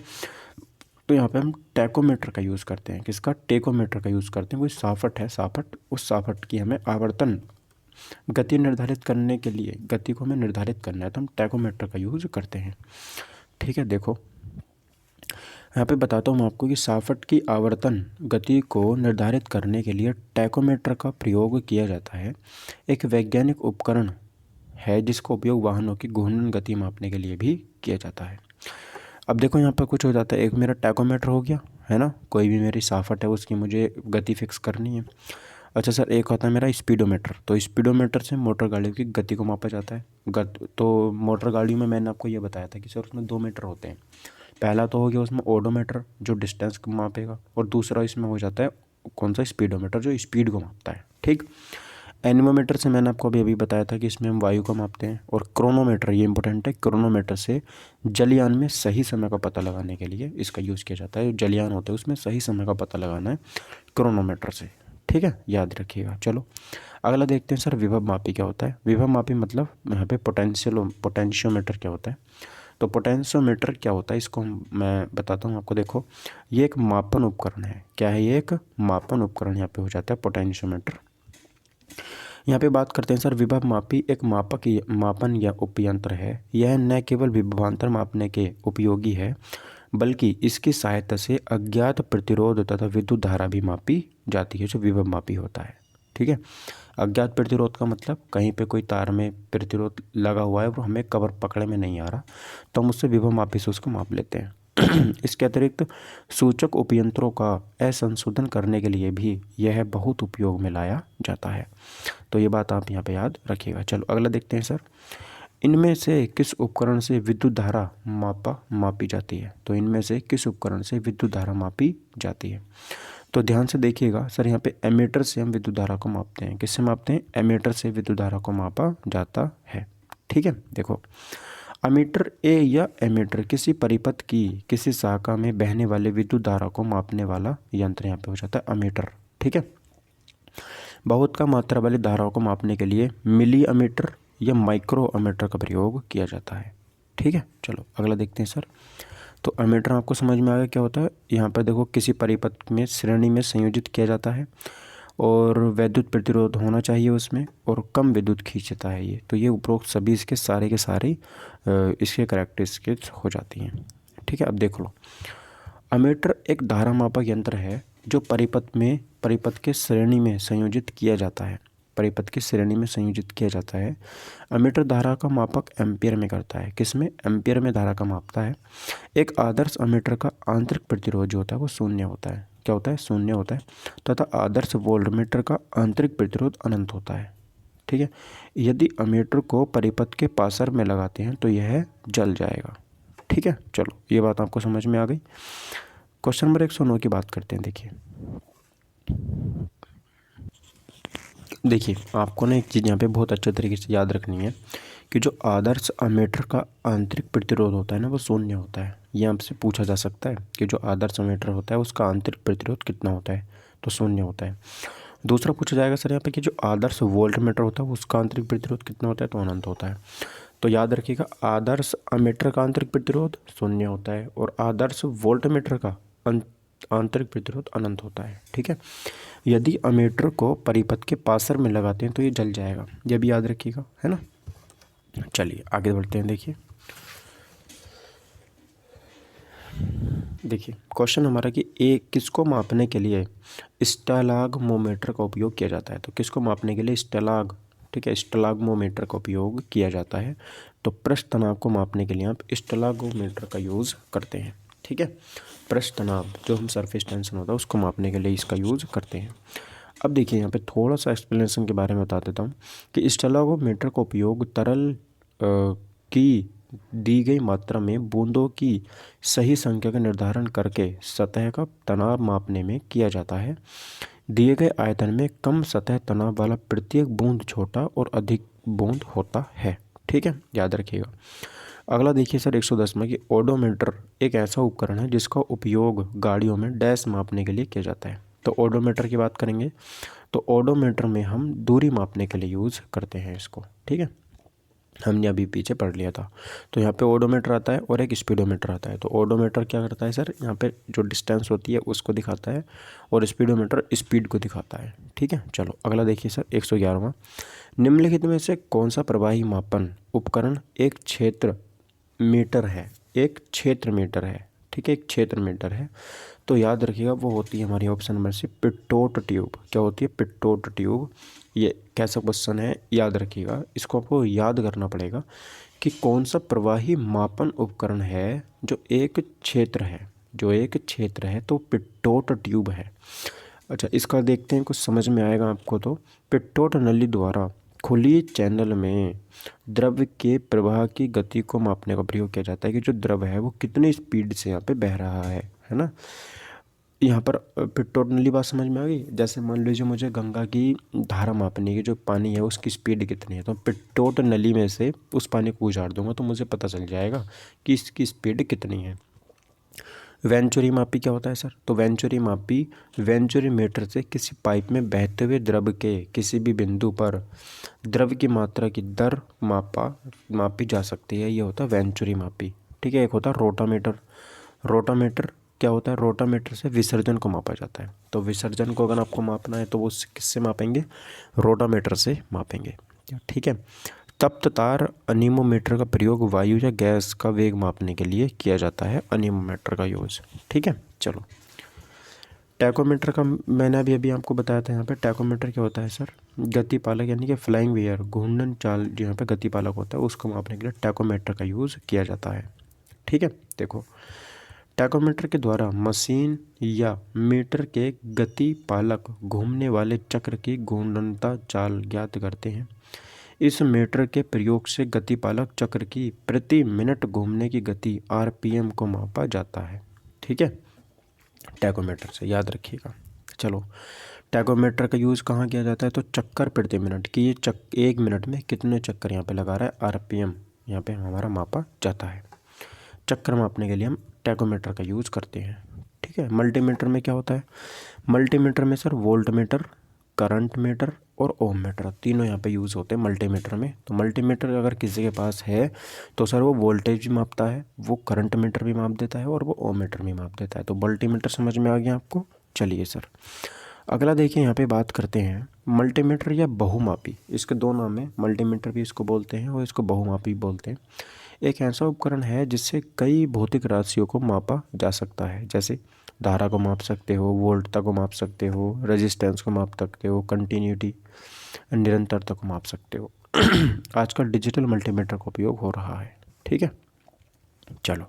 तो यहाँ पे हम टैकोमीटर का यूज़ करते हैं। किसका? टेकोमीटर का यूज़ करते हैं। कोई साफट है, उस साफट की हमें आवर्तन गति निर्धारित करने के लिए, गति को हमें निर्धारित करना है तो हम टैकोमीटर का यूज़ करते हैं। ठीक है, देखो यहाँ पे बताता हूँ मैं आपको कि साफट की आवर्तन गति को निर्धारित करने के लिए टैकोमीटर का प्रयोग किया जाता है। एक वैज्ञानिक उपकरण है जिसका उपयोग वाहनों की घूर्णन गति मापने के लिए भी किया जाता है। अब देखो यहाँ पर कुछ हो जाता है। एक मेरा टैकोमीटर हो गया है ना, कोई भी मेरी साफट है उसकी मुझे गति फिक्स करनी है। अच्छा सर, एक होता है मेरा स्पीडोमीटर। तो स्पीडोमीटर से मोटर गाड़ियों की गति को मापा जाता है। तो मोटर गाड़ियों में मैंने आपको ये बताया था कि सर उसमें 2 मीटर होते हैं। पहला तो हो गया उसमें ओडोमीटर जो डिस्टेंस को मापेगा, और दूसरा इसमें हो जाता है कौन सा? स्पीडोमीटर जो स्पीड को मापता है। ठीक, एनीमोमीटर से मैंने आपको अभी बताया था कि इसमें हम वायु को मापते हैं। और क्रोनोमीटर, ये इंपॉर्टेंट है, क्रोनोमीटर से जलयान में सही समय का पता लगाने के लिए इसका यूज़ किया जाता है। जलयान होता है उसमें सही समय का पता लगाना है क्रोनोमीटर से। ठीक है, याद रखिएगा। चलो अगला देखते हैं सर विभव मापी क्या होता है? विभव मापी मतलब यहाँ पे पोटेंशियोमीटर क्या होता है? तो पोटेंशियोमीटर क्या होता है, इसको मैं बताता हूँ आपको। देखो, ये एक मापन उपकरण है। क्या है ये? एक मापन उपकरण यहाँ पे हो जाता है पोटेंशियोमीटर। यहाँ पे बात करते हैं सर, विभव मापी एक मापन या उपयंत्र है। यह न केवल विभवांतर मापने के उपयोगी है, बल्कि इसकी सहायता से अज्ञात प्रतिरोध तथा विद्युत धारा भी मापी जाती है, जो विभव मापी होता है। ठीक है। अज्ञात प्रतिरोध का मतलब कहीं पे कोई तार में प्रतिरोध लगा हुआ है और हमें कवर पकड़े में नहीं आ रहा, तो हम उससे विभव मापी से उसको माप लेते हैं। इसके अतिरिक्त सूचक उपयंत्रों का असंशोधन करने के लिए भी यह बहुत उपयोग में लाया जाता है। तो ये बात आप यहाँ पे याद रखिएगा। चलो अगला देखते हैं सर, इनमें से किस उपकरण से विद्युत धारा मापी जाती है? तो इनमें से किस उपकरण से विद्युत धारा मापी जाती है? तो ध्यान से देखिएगा सर, यहाँ पे एमीटर से हम विद्युत धारा को मापते हैं। किससे मापते हैं? एमीटर से विद्युत धारा को मापा जाता है। ठीक है। देखो, अमीटर ए या एमीटर किसी परिपथ की किसी शाखा में बहने वाले विद्युत धारा को मापने वाला यंत्र यहाँ पे हो जाता है अमीटर। ठीक है। बहुत कम मात्रा वाली धाराओं को मापने के लिए मिली अमीटर या माइक्रो अमीटर का प्रयोग किया जाता है। ठीक है। चलो अगला देखते हैं सर। तो अमीटर आपको समझ में आ गया क्या होता है। यहाँ पर देखो, किसी परिपथ में श्रेणी में संयोजित किया जाता है और विद्युत प्रतिरोध होना चाहिए उसमें, और कम विद्युत खींचता है ये। तो ये उपरोक्त सभी इसके सारे के सारे इसके करैक्टरिस्टिक्स हो जाती हैं। ठीक है। अब देख लो, अमीटर एक धारा मापक यंत्र है जो परिपथ के श्रेणी में संयोजित किया जाता है। परिपथ की श्रेणी में संयोजित किया जाता है। अमीटर धारा का मापक एम्पियर में करता है। किसमें? एम्पियर में धारा का मापता है। एक आदर्श अमीटर का आंतरिक प्रतिरोध जो होता है वो शून्य होता है। क्या होता है? शून्य होता है। तथा आदर्श वोल्टमीटर का आंतरिक प्रतिरोध अनंत होता है। ठीक है। यदि अमीटर को परिपथ के पासर में लगाते हैं तो यह जल जाएगा। ठीक है। चलो ये बात आपको समझ में आ गई। क्वेश्चन नंबर 109 की बात करते हैं। देखिए, आपको ना एक चीज़ यहाँ पे बहुत अच्छे तरीके से याद रखनी है कि जो आदर्श अमीटर का आंतरिक प्रतिरोध होता है ना, वो शून्य होता है। ये आपसे पूछा जा सकता है कि जो आदर्श अमीटर होता है उसका आंतरिक प्रतिरोध कितना होता है, तो शून्य होता है। दूसरा पूछा जाएगा सर यहाँ पे कि जो आदर्श वोल्टमीटर होता है उसका आंतरिक प्रतिरोध कितना होता है, तो अनंत होता है। तो याद रखिएगा, आदर्श अमीटर का आंतरिक प्रतिरोध शून्य होता है और आदर्श वोल्टमीटर का आंतरिक प्रतिरोध अनंत होता है। ठीक है। यदि अमीटर को परिपथ के पासर में लगाते हैं तो ये जल जाएगा, ये भी याद रखिएगा, है ना। चलिए आगे बढ़ते हैं। देखिए क्वेश्चन हमारा कि एक किसको मापने के लिए स्टैलाग्मोमीटर का उपयोग किया जाता है? तो किसको मापने के लिए ठीक है, स्टैलाग्मोमीटर का उपयोग किया जाता है। तो पृष्ठ तनाव को मापने के लिए आप स्टैलाग्मोमीटर का यूज़ करते हैं। ठीक है। पृष्ठ तनाव जो हम सरफेस टेंशन होता है उसको मापने के लिए इसका यूज़ करते हैं। अब देखिए, यहाँ पे थोड़ा सा एक्सप्लेनेशन के बारे में बता देता हूँ कि स्टैलाग्मोमीटर का उपयोग तरल की दी गई मात्रा में बूंदों की सही संख्या का निर्धारण करके सतह का तनाव मापने में किया जाता है। दिए गए आयतन में कम सतह तनाव वाला प्रत्येक बूंद छोटा और अधिक बूंद होता है। ठीक है, याद रखिएगा। अगला देखिए सर 110 में कि ओडोमीटर एक ऐसा उपकरण है जिसका उपयोग गाड़ियों में डैश मापने के लिए किया जाता है। तो ओडोमीटर की बात करेंगे तो ओडोमीटर में हम दूरी मापने के लिए यूज़ करते हैं इसको। ठीक है, हमने अभी पीछे पढ़ लिया था। तो यहाँ पे ओडोमीटर आता है और एक स्पीडोमीटर आता है। तो ओडोमीटर क्या करता है सर, यहाँ पे जो डिस्टेंस होती है उसको दिखाता है और स्पीडोमीटर स्पीड को दिखाता है। ठीक है। चलो अगला देखिए सर 111वां, निम्नलिखित में से कौन सा प्रवाही मापन उपकरण एक क्षेत्र मीटर है? एक क्षेत्र मीटर है। ठीक है, एक क्षेत्र मीटर है। तो याद रखिएगा वो होती है हमारी option number C pitot tube. क्या होती है? Pitot tube. ये कैसा क्वेश्चन है, याद रखिएगा। इसको आपको याद करना पड़ेगा कि कौन सा प्रवाही मापन उपकरण है जो एक क्षेत्र है। जो एक क्षेत्र है तो पिटोट ट्यूब है। अच्छा, इसका देखते हैं, कुछ समझ में आएगा आपको। तो पिटोट नली द्वारा खुली चैनल में द्रव के प्रवाह की गति को मापने का प्रयोग किया जाता है कि जो द्रव है वो कितनी स्पीड से यहाँ पे बह रहा है ना। यहाँ पर पिटोट नली बात समझ में आ गई। जैसे मान लीजिए मुझे गंगा की धारा मापनी है, जो पानी है उसकी स्पीड कितनी है, तो पिटोट नली में से उस पानी को उजाड़ दूंगा तो मुझे पता चल जाएगा कि इसकी स्पीड कितनी है। वेंचुरी मापी क्या होता है सर? तो वेंचुरी मापी वेंचुरीमीटर से किसी पाइप में बहते हुए द्रव के किसी भी बिंदु पर द्रव की मात्रा की दर मापी जा सकती है। ये होता है वेंचुरी मापी। ठीक है। एक होता है रोटामीटर। रोटामीटर क्या होता है, रोटामीटर से विसर्जन को मापा जाता है। तो विसर्जन को अगर आपको मापना है तो वो किससे मापेंगे, रोटामीटर से मापेंगे, ठीक है। तप्त तार अनीमोमीटर का प्रयोग वायु या गैस का वेग मापने के लिए किया जाता है, अनीमोमीटर का यूज़, ठीक है। चलो, टैकोमीटर का मैंने अभी आपको बताया था। यहाँ पे टैकोमीटर क्या होता है सर, गतिपालक यानी कि फ्लाइंग व्हील, घूर्णन चाल जो यहाँ पे गतिपालक होता है उसको मापने के लिए टैकोमीटर का यूज़ किया जाता है, ठीक है। देखो, टैकोमीटर के द्वारा मशीन या मीटर के गतिपालक घूमने वाले चक्र की घूर्णनता चाल ज्ञात करते हैं। इस मीटर के प्रयोग से गतिपालक चक्र की प्रति मिनट घूमने की गति आरपीएम को मापा जाता है, ठीक है। टैकोमीटर से याद रखिएगा। चलो, टैकोमीटर का यूज़ कहाँ किया जाता है, तो चक्कर प्रति मिनट की, ये एक मिनट में कितने चक्कर यहाँ पे लगा रहा है, आरपीएम यहाँ पे हमारा मापा जाता है। चक्कर मापने के लिए हम टैकोमीटर का यूज़ करते हैं, ठीक है। मल्टीमीटर में क्या होता है, मल्टीमीटर में sir volt meter, current meter और ओम मीटर तीनों यहाँ पे यूज़ होते हैं मल्टीमीटर में। तो मल्टीमीटर अगर किसी के पास है तो सर वो वोल्टेज भी मापता है, वो करंट मीटर भी माप देता है और वो ओम मीटर भी माप देता है। तो मल्टीमीटर समझ में आ गया आपको। चलिए सर, अगला देखिए, यहाँ पे बात करते हैं मल्टीमीटर या बहुमापी। इसके दो नाम है, मल्टीमीटर भी इसको बोलते हैं और इसको बहुमापी बोलते हैं। एक ऐसा उपकरण है जिससे कई भौतिक राशियों को मापा जा सकता है, जैसे धारा को माप सकते हो, वोल्टता को माप सकते हो, रेजिस्टेंस को माप सकते हो, कंटिन्यूटी निरंतरता को माप सकते हो। आजकल डिजिटल मल्टीमीटर का उपयोग हो रहा है, ठीक है। चलो,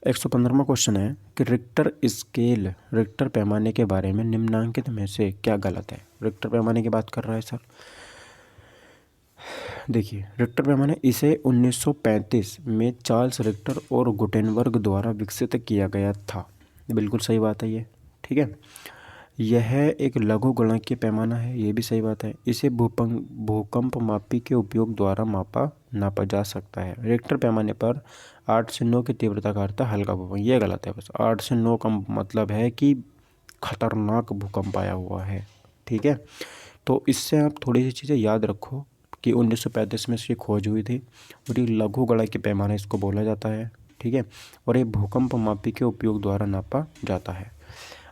115वां क्वेश्चन है कि रिक्टर स्केल, रिक्टर पैमाने के बारे में निम्नलिखित में से क्या गलत है। रिक्टर पैमाने की बात कर रहा है सर। देखिए, रिक्टर पैमाने इसे 1935 में चार्ल्स रिक्टर और गुटेनबर्ग द्वारा विकसित किया गया था। बिल्कुल सही बात है ये, ठीक है। यह एक लघुगणकीय पैमाना है, ये भी सही बात है। इसे भूकंप मापी के उपयोग द्वारा नापा जा सकता है। रिक्टर पैमाने पर 8 से 9 की तीव्रता का अर्थ है हल्का भूकंप, ये गलत है। बस 8 से 9 का मतलब है कि खतरनाक भूकंप आया हुआ है, ठीक है। तो इससे आप थोड़ी सी चीज़ें याद रखो कि 1935 में इसकी खोज हुई थी और ये लघुगणकीय पैमाना इसको बोला जाता है, ठीक है। और ये भूकंप मापी के उपयोग द्वारा नापा जाता है।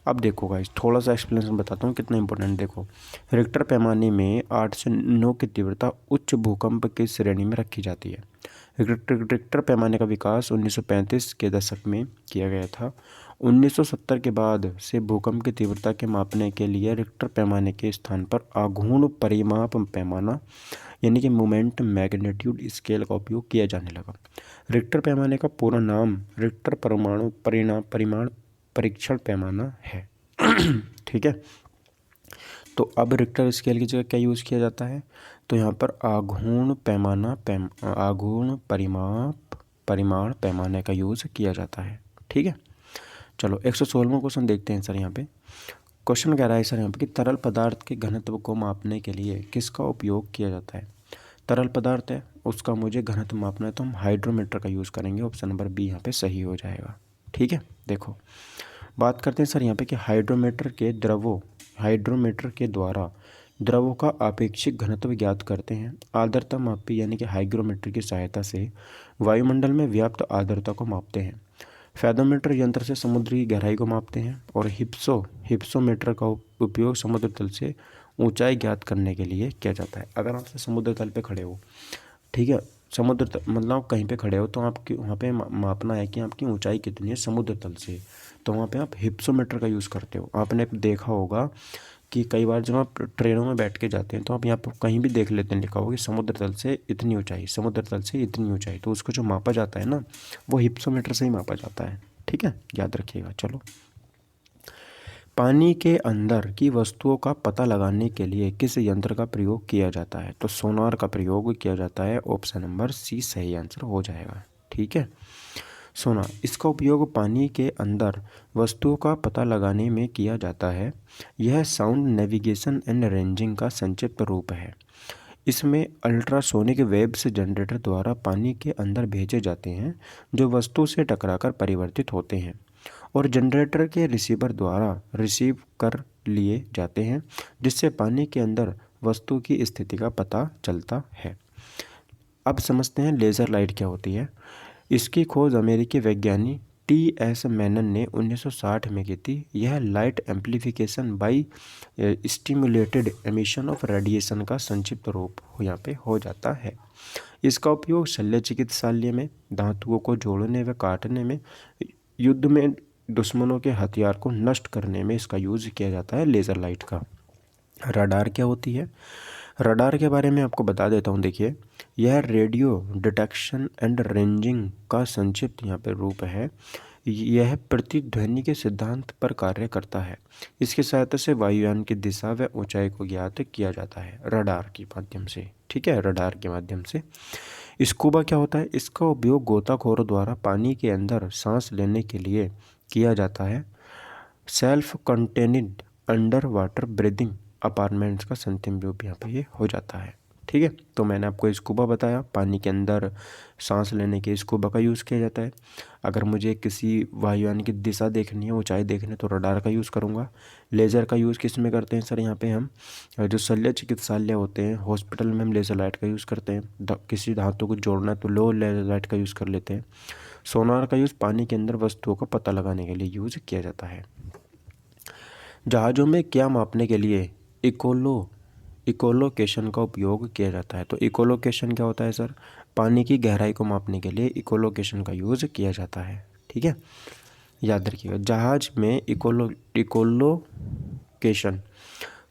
अब देखो गाइस, थोड़ा सा एक्सप्लेनेशन बताता हूँ कितना इंपॉर्टेंट। देखो, रिक्टर पैमाने में 8 से 9 की तीव्रता उच्च भूकंप की श्रेणी में रखी जाती है। रिक्टर पैमाने का विकास 1935 के दशक में किया गया था। 1970 के बाद से भूकंप की तीव्रता के मापने के लिए रिक्टर पैमाने के स्थान पर आघूर्ण परिमाप पैमाना यानी कि मोमेंट मैग्नीट्यूड स्केल का उपयोग किया जाने लगा। रिक्टर पैमाने का पूरा नाम रिक्टर परमाणु परिमाण परीक्षण पैमाना है। ठीक है। तो अब रिक्टर स्केल की जगह क्या यूज़ किया जाता है, तो यहाँ पर आघूर्ण परिमाण पैमाने का यूज़ किया जाता है, ठीक है। चलो, 116वां क्वेश्चन देखते हैं सर। यहाँ पे क्वेश्चन कह रहा है सर यहाँ पे कि तरल पदार्थ के घनत्व को मापने के लिए किसका उपयोग किया जाता है। तरल पदार्थ है, उसका मुझे घनत्व मापना है तो हम हाइड्रोमीटर का यूज़ करेंगे। ऑप्शन नंबर बी यहाँ पे सही हो जाएगा, ठीक है। देखो, बात करते हैं सर यहाँ पे कि हाइड्रोमीटर के द्वारा द्रवों का आपेक्षिक घनत्व ज्ञात करते हैं। आर्द्रता मापी यानी कि हाइग्रोमीटर की सहायता से वायुमंडल में व्याप्त आर्द्रता को मापते हैं। फेदोमीटर यंत्र से समुद्र की गहराई को मापते हैं और हिप्सोमीटर का उपयोग समुद्र तल से ऊंचाई ज्ञात करने के लिए किया जाता है। अगर आप समुद्र तल पे खड़े हो, ठीक है, मतलब आप कहीं पे खड़े हो तो आपकी वहाँ पे मापना है कि आपकी ऊंचाई कितनी है समुद्र तल से, तो वहाँ पे आप हिप्सोमीटर का यूज़ करते हो। आपने देखा होगा कि कई बार जब आप ट्रेनों में बैठ के जाते हैं तो आप यहाँ पर कहीं भी देख लेते हैं लिखा होगा कि समुद्र तल से इतनी ऊंचाई, समुद्र तल से इतनी ऊंचाई, तो उसको जो मापा जाता है ना, वो हिप्सोमीटर से ही मापा जाता है, ठीक है, याद रखिएगा। चलो, पानी के अंदर की वस्तुओं का पता लगाने के लिए किस यंत्र का प्रयोग किया जाता है, तो सोनार का प्रयोग किया जाता है। ऑप्शन नंबर सी सही आंसर हो जाएगा, ठीक है। सोनार, इसका उपयोग पानी के अंदर वस्तुओं का पता लगाने में किया जाता है। यह साउंड नेविगेशन एंड रेंजिंग का संक्षिप्त रूप है। इसमें अल्ट्रासोनिक वेव्स जनरेटर द्वारा पानी के अंदर भेजे जाते हैं जो वस्तु से टकराकर परिवर्तित होते हैं और जनरेटर के रिसीवर द्वारा रिसीव कर लिए जाते हैं, जिससे पानी के अंदर वस्तु की स्थिति का पता चलता है। अब समझते हैं लेज़र लाइट क्या होती है। इसकी खोज अमेरिकी वैज्ञानिक T.S. मेनन ने 1960 में की थी। यह light amplification by stimulated emission of radiation का संक्षिप्त रूप यहाँ पे हो जाता है। इसका उपयोग शल्य चिकित्सालय में, धातुओं को जोड़ने व काटने में, युद्ध में दुश्मनों के हथियार को नष्ट करने में इसका यूज किया जाता है, लेज़र लाइट का। रडार क्या होती है? रडार के बारे में आपको बता देता हूँ। देखिए, यह रेडियो डिटेक्शन एंड रेंजिंग का संक्षिप्त यहाँ पे रूप है। यह प्रतिध्वनि के सिद्धांत पर कार्य करता है। इसकी सहायता से वायुयान की दिशा व ऊंचाई को ज्ञात किया जाता है रडार के माध्यम से। ठीक है, रडार के माध्यम से। स्कूबा क्या होता है? इसका उपयोग गोताखोरों द्वारा पानी के अंदर सांस लेने के लिए किया जाता है। Self contained under water breathing apartments का संक्षिप्त रूप यहाँ पे ये हो जाता है। ठीक है, तो मैंने आपको स्कूबा बताया, पानी के अंदर सांस लेने के स्कूबा का यूज़ किया जाता है। अगर मुझे किसी वायुयान की दिशा देखनी है, ऊंचाई देखनी है, तो रडार का यूज़ करूँगा। लेज़र का यूज़ किस में करते हैं सर? यहाँ पे हम जो शल्य चिकित्सालय होते हैं, हॉस्पिटल में हम लेज़र लाइट का यूज़ करते हैं। किसी धातु को जोड़ना है तो लो लेज़र लाइट का यूज़ कर लेते हैं। सोनार का यूज़ पानी के अंदर वस्तुओं का पता लगाने के लिए यूज़ किया जाता है। जहाज़ों में क्या मापने के लिए इकोलोकेशन का उपयोग किया जाता है? तो इकोलोकेशन क्या होता है सर? पानी की गहराई को मापने के लिए इकोलोकेशन का यूज़ किया जाता है। ठीक है, याद रखिएगा, जहाज में इकोलोकेशन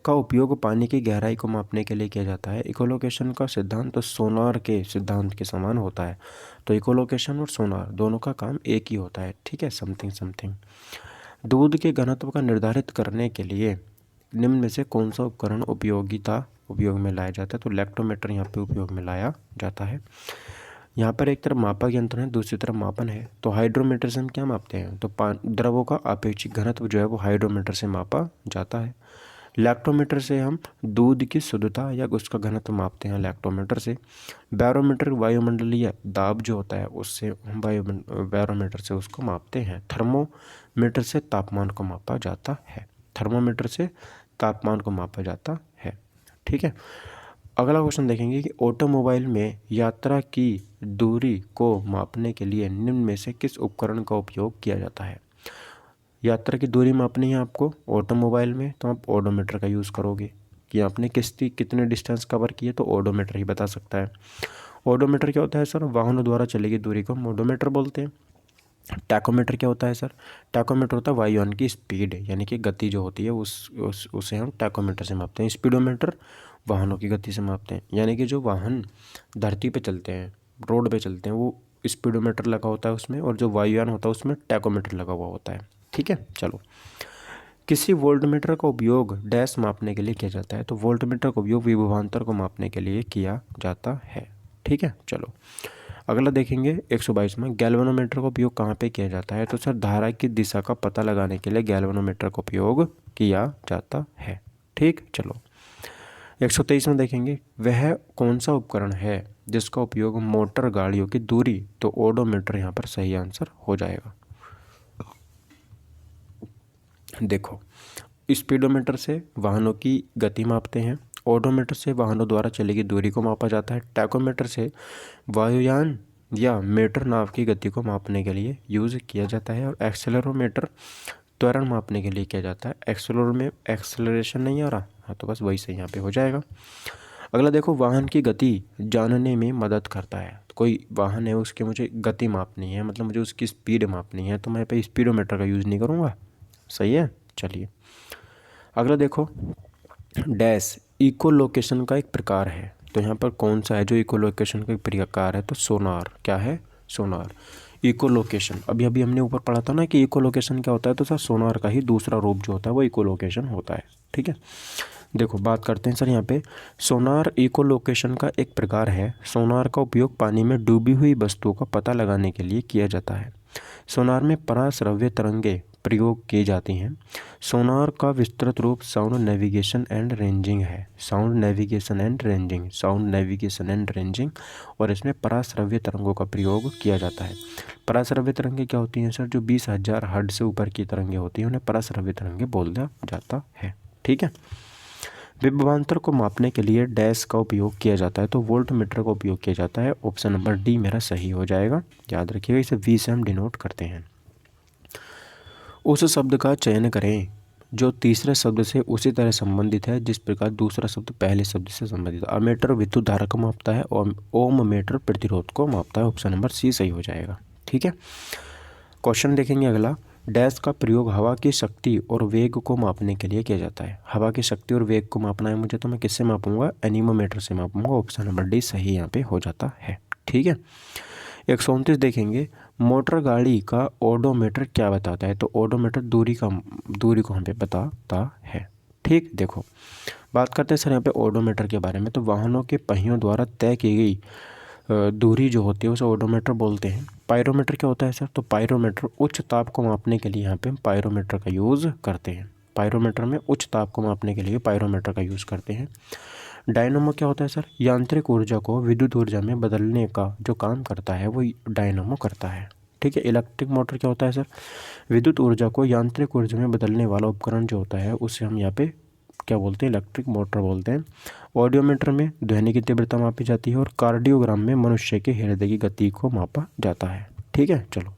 का उपयोग पानी की गहराई को मापने के लिए किया जाता है। इकोलोकेशन का सिद्धांत तो सोनार के सिद्धांत के समान होता है। तो इकोलोकेशन और सोनार दोनों का काम एक ही होता है। ठीक है, समथिंग। दूध के घनत्व का निर्धारित करने के लिए निम्न में से कौन सा उपकरण उपयोग में लाया जाता है? तो लैक्टोमीटर यहाँ पे उपयोग में लाया जाता है। यहाँ पर एक तरफ मापक यंत्र है, दूसरी तरफ मापन है। तो हाइड्रोमीटर से हम क्या मापते हैं? तो द्रवों का अपेक्षित घनत्व जो है वो हाइड्रोमीटर से मापा जाता है। लैक्टोमीटर से हम दूध की शुद्धता या उसका घनत्व मापते हैं लैक्टोमीटर से। बैरोमीटर वायुमंडलीय दाब जो होता है उससे हम बैरोमीटर से उसको मापते हैं। थर्मोमीटर से तापमान को मापा जाता है। ठीक है, अगला क्वेश्चन देखेंगे कि ऑटोमोबाइल में यात्रा की दूरी को मापने के लिए निम्न में से किस उपकरण का उपयोग किया जाता है? यात्रा की दूरी मापनी है आपको ऑटोमोबाइल में, तो आप ओडोमीटर का यूज़ करोगे कि आपने कितने डिस्टेंस कवर किए, तो ओडोमीटर ही बता सकता है। ओडोमीटर क्या होता है सर? वाहनों द्वारा चली गई दूरी को हम ओडोमीटर बोलते हैं। टैकोमीटर क्या होता है सर? टैकोमीटर होता है वायुयान की स्पीड यानी कि गति जो होती है उसे हम टैकोमीटर से मापते हैं। स्पीडोमीटर वाहनों की गति से मापते हैं, यानी कि जो वाहन धरती पे चलते हैं, रोड पे चलते हैं, वो स्पीडोमीटर लगा होता है उसमें, और जो वायुयान होता है उसमें टैकोमीटर लगा हुआ होता है। ठीक है, चलो। किसी वोल्टमीटर का उपयोग डैश मापने के लिए किया जाता है? तो वोल्टमीटर का उपयोग विभवांतर को मापने के लिए किया जाता है। ठीक है, चलो अगला देखेंगे 122 में गैल्वेनोमीटर का उपयोग कहाँ पे किया जाता है? तो सर धारा की दिशा का पता लगाने के लिए गैल्वेनोमीटर का उपयोग किया जाता है। ठीक, चलो 123 में देखेंगे वह कौन सा उपकरण है जिसका उपयोग मोटर गाड़ियों की दूरी, तो ओडोमीटर यहाँ पर सही आंसर हो जाएगा। देखो, स्पीडोमीटर से वाहनों की गति मापते हैं, ओडोमीटर से वाहनों द्वारा चली गई दूरी को मापा जाता है, टैकोमीटर से वायुयान या मीटर नाव की गति को मापने के लिए यूज़ किया जाता है, और एक्सेलरोमीटर त्वरण मापने के लिए किया जाता है। एक्सेलरेशन नहीं आ रहा, हाँ तो बस वही सही यहाँ पे हो जाएगा। अगला देखो, वाहन की गति जानने में मदद करता है। तो कोई वाहन है उसकी मुझे गति मापनी है, मतलब मुझे उसकी स्पीड मापनी है, तो मैं पे स्पीडोमीटर का यूज़ नहीं करूँगा। सही है, चलिए अगला देखो, डैश इकोलोकेशन का एक प्रकार है। तो यहाँ पर कौन सा है जो इकोलोकेशन का एक प्रकार है? तो सोनार। क्या है? सोनार। इकोलोकेशन अभी हमने ऊपर पढ़ा था ना कि इकोलोकेशन क्या होता है, तो सर सोनार का ही दूसरा रूप जो होता है वो इकोलोकेशन होता है। ठीक है, देखो बात करते हैं सर यहाँ पे। सोनार इकोलोकेशन का एक प्रकार है। सोनार का उपयोग पानी में डूबी हुई वस्तुओं का पता लगाने के लिए किया जाता है। सोनार में पराश्रव्य तरंगें प्रयोग की जाती हैं। सोनार का विस्तृत रूप साउंड नेविगेशन एंड रेंजिंग है। साउंड नेविगेशन एंड रेंजिंग, और इसमें पराश्रव्य तरंगों का प्रयोग किया जाता है। पराश्रव्य तरंगें क्या होती हैं सर? जो 20,000 हर्ट्ज से ऊपर की तरंगें होती हैं उन्हें पराश्रव्य तरंगें बोला जाता है। ठीक है, विभवांतर को मापने के लिए डैश का उपयोग किया जाता है, तो वोल्ट मीटर का उपयोग किया जाता है। ऑप्शन नंबर डी मेरा सही हो जाएगा। याद रखिएगा, इसे वी से हम डिनोट करते हैं। उस शब्द का चयन करें जो तीसरे शब्द से उसी तरह संबंधित है जिस प्रकार दूसरा शब्द पहले शब्द से संबंधित है। अमीटर विद्युत धारा को मापता है और ओम मीटर प्रतिरोध को मापता है। ऑप्शन नंबर सी सही हो जाएगा। ठीक है, क्वेश्चन देखेंगे अगला। डैश का प्रयोग हवा की शक्ति और वेग को मापने के लिए किया जाता है। हवा की शक्ति और वेग को मापना है मुझे, तो मैं किससे मापूंगा? एनीमोमीटर से मापूंगा। ऑप्शन नंबर डी सही यहाँ पे हो जाता है। ठीक है, 129 देखेंगे। मोटर गाड़ी का ओडोमीटर क्या बताता है? तो ओडोमीटर दूरी को हमें बताता है। ठीक, देखो बात करते हैं सर यहाँ पे ओडोमीटर के बारे में। तो वाहनों के पहियों द्वारा तय की गई दूरी जो होती है उसे ओडोमीटर बोलते हैं। पायरोमीटर क्या होता है सर? तो पायरोमीटर उच्च ताप को मापने के लिए यहाँ पे हम पायरोमीटर का यूज़ करते हैं। पायरोमीटर में उच्च ताप को मापने के लिए पायरोमीटर का यूज़ करते हैं। डायनामो क्या होता है सर? यांत्रिक ऊर्जा को विद्युत ऊर्जा में बदलने का जो काम करता है वो डायनामो करता है। ठीक है, इलेक्ट्रिक मोटर क्या होता है सर? विद्युत ऊर्जा को यांत्रिक ऊर्जा में बदलने वाला उपकरण जो होता है उसे हम यहाँ पे क्या बोलते हैं? इलेक्ट्रिक मोटर बोलते हैं। ऑडियोमीटर में ध्वनि की तीव्रता मापी जाती है और कार्डियोग्राम में मनुष्य के हृदय की गति को मापा जाता है। ठीक है, चलो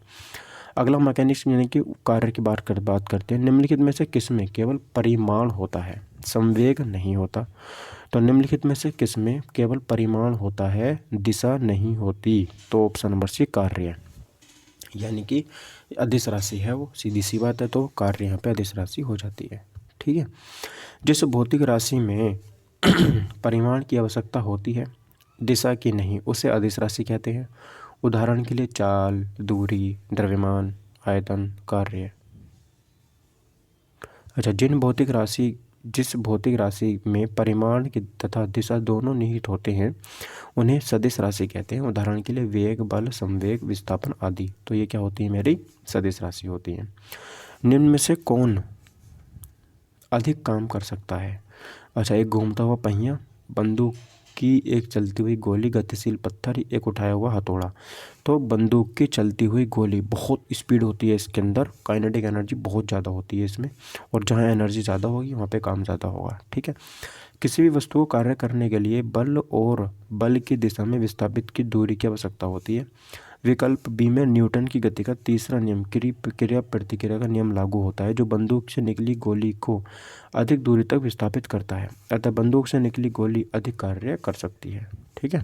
अगला मैकेनिक्स यानी कि कार्य की बात करते हैं। निम्नलिखित में से किसमें केवल परिमाण होता है, संवेग नहीं होता? तो निम्नलिखित में से किसमें केवल परिमाण होता है, दिशा नहीं होती? तो ऑप्शन नंबर सी कार्य, यानी कि अदिश राशि है वो, सीधी सी बात है। तो कार्य यहाँ पे अदिश राशि हो जाती है। ठीक है, जिस भौतिक राशि में परिमाण की आवश्यकता होती है दिशा की नहीं, उसे अदिश राशि कहते हैं। उदाहरण के लिए चाल, दूरी, द्रव्यमान, आयतन, कार्य। अच्छा, जिस भौतिक राशि में परिमाण की तथा दिशा दोनों निहित होते हैं उन्हें सदिश राशि कहते हैं। उदाहरण के लिए वेग, बल, संवेग, विस्थापन आदि। तो ये क्या होती है? मेरी सदिश राशि होती है। निम्न में से कौन अधिक काम कर सकता है? अच्छा, एक घूमता हुआ पहिया, बंदूक की एक चलती हुई गोली, गतिशील पत्थर, एक उठाया हुआ हथौड़ा। तो बंदूक की चलती हुई गोली बहुत स्पीड होती है, इसके अंदर काइनेटिक एनर्जी बहुत ज़्यादा होती है इसमें, और जहाँ एनर्जी ज़्यादा होगी वहाँ पे काम ज़्यादा होगा। ठीक है, किसी भी वस्तु को कार्य करने के लिए बल और बल की दिशा में विस्थापित की दूरी की आवश्यकता होती है। विकल्प बी में न्यूटन की गति का तीसरा नियम क्रिया प्रतिक्रिया का नियम लागू होता है, जो बंदूक से निकली गोली को अधिक दूरी तक विस्थापित करता है। अतः बंदूक से निकली गोली अधिक कार्य कर सकती है। ठीक है,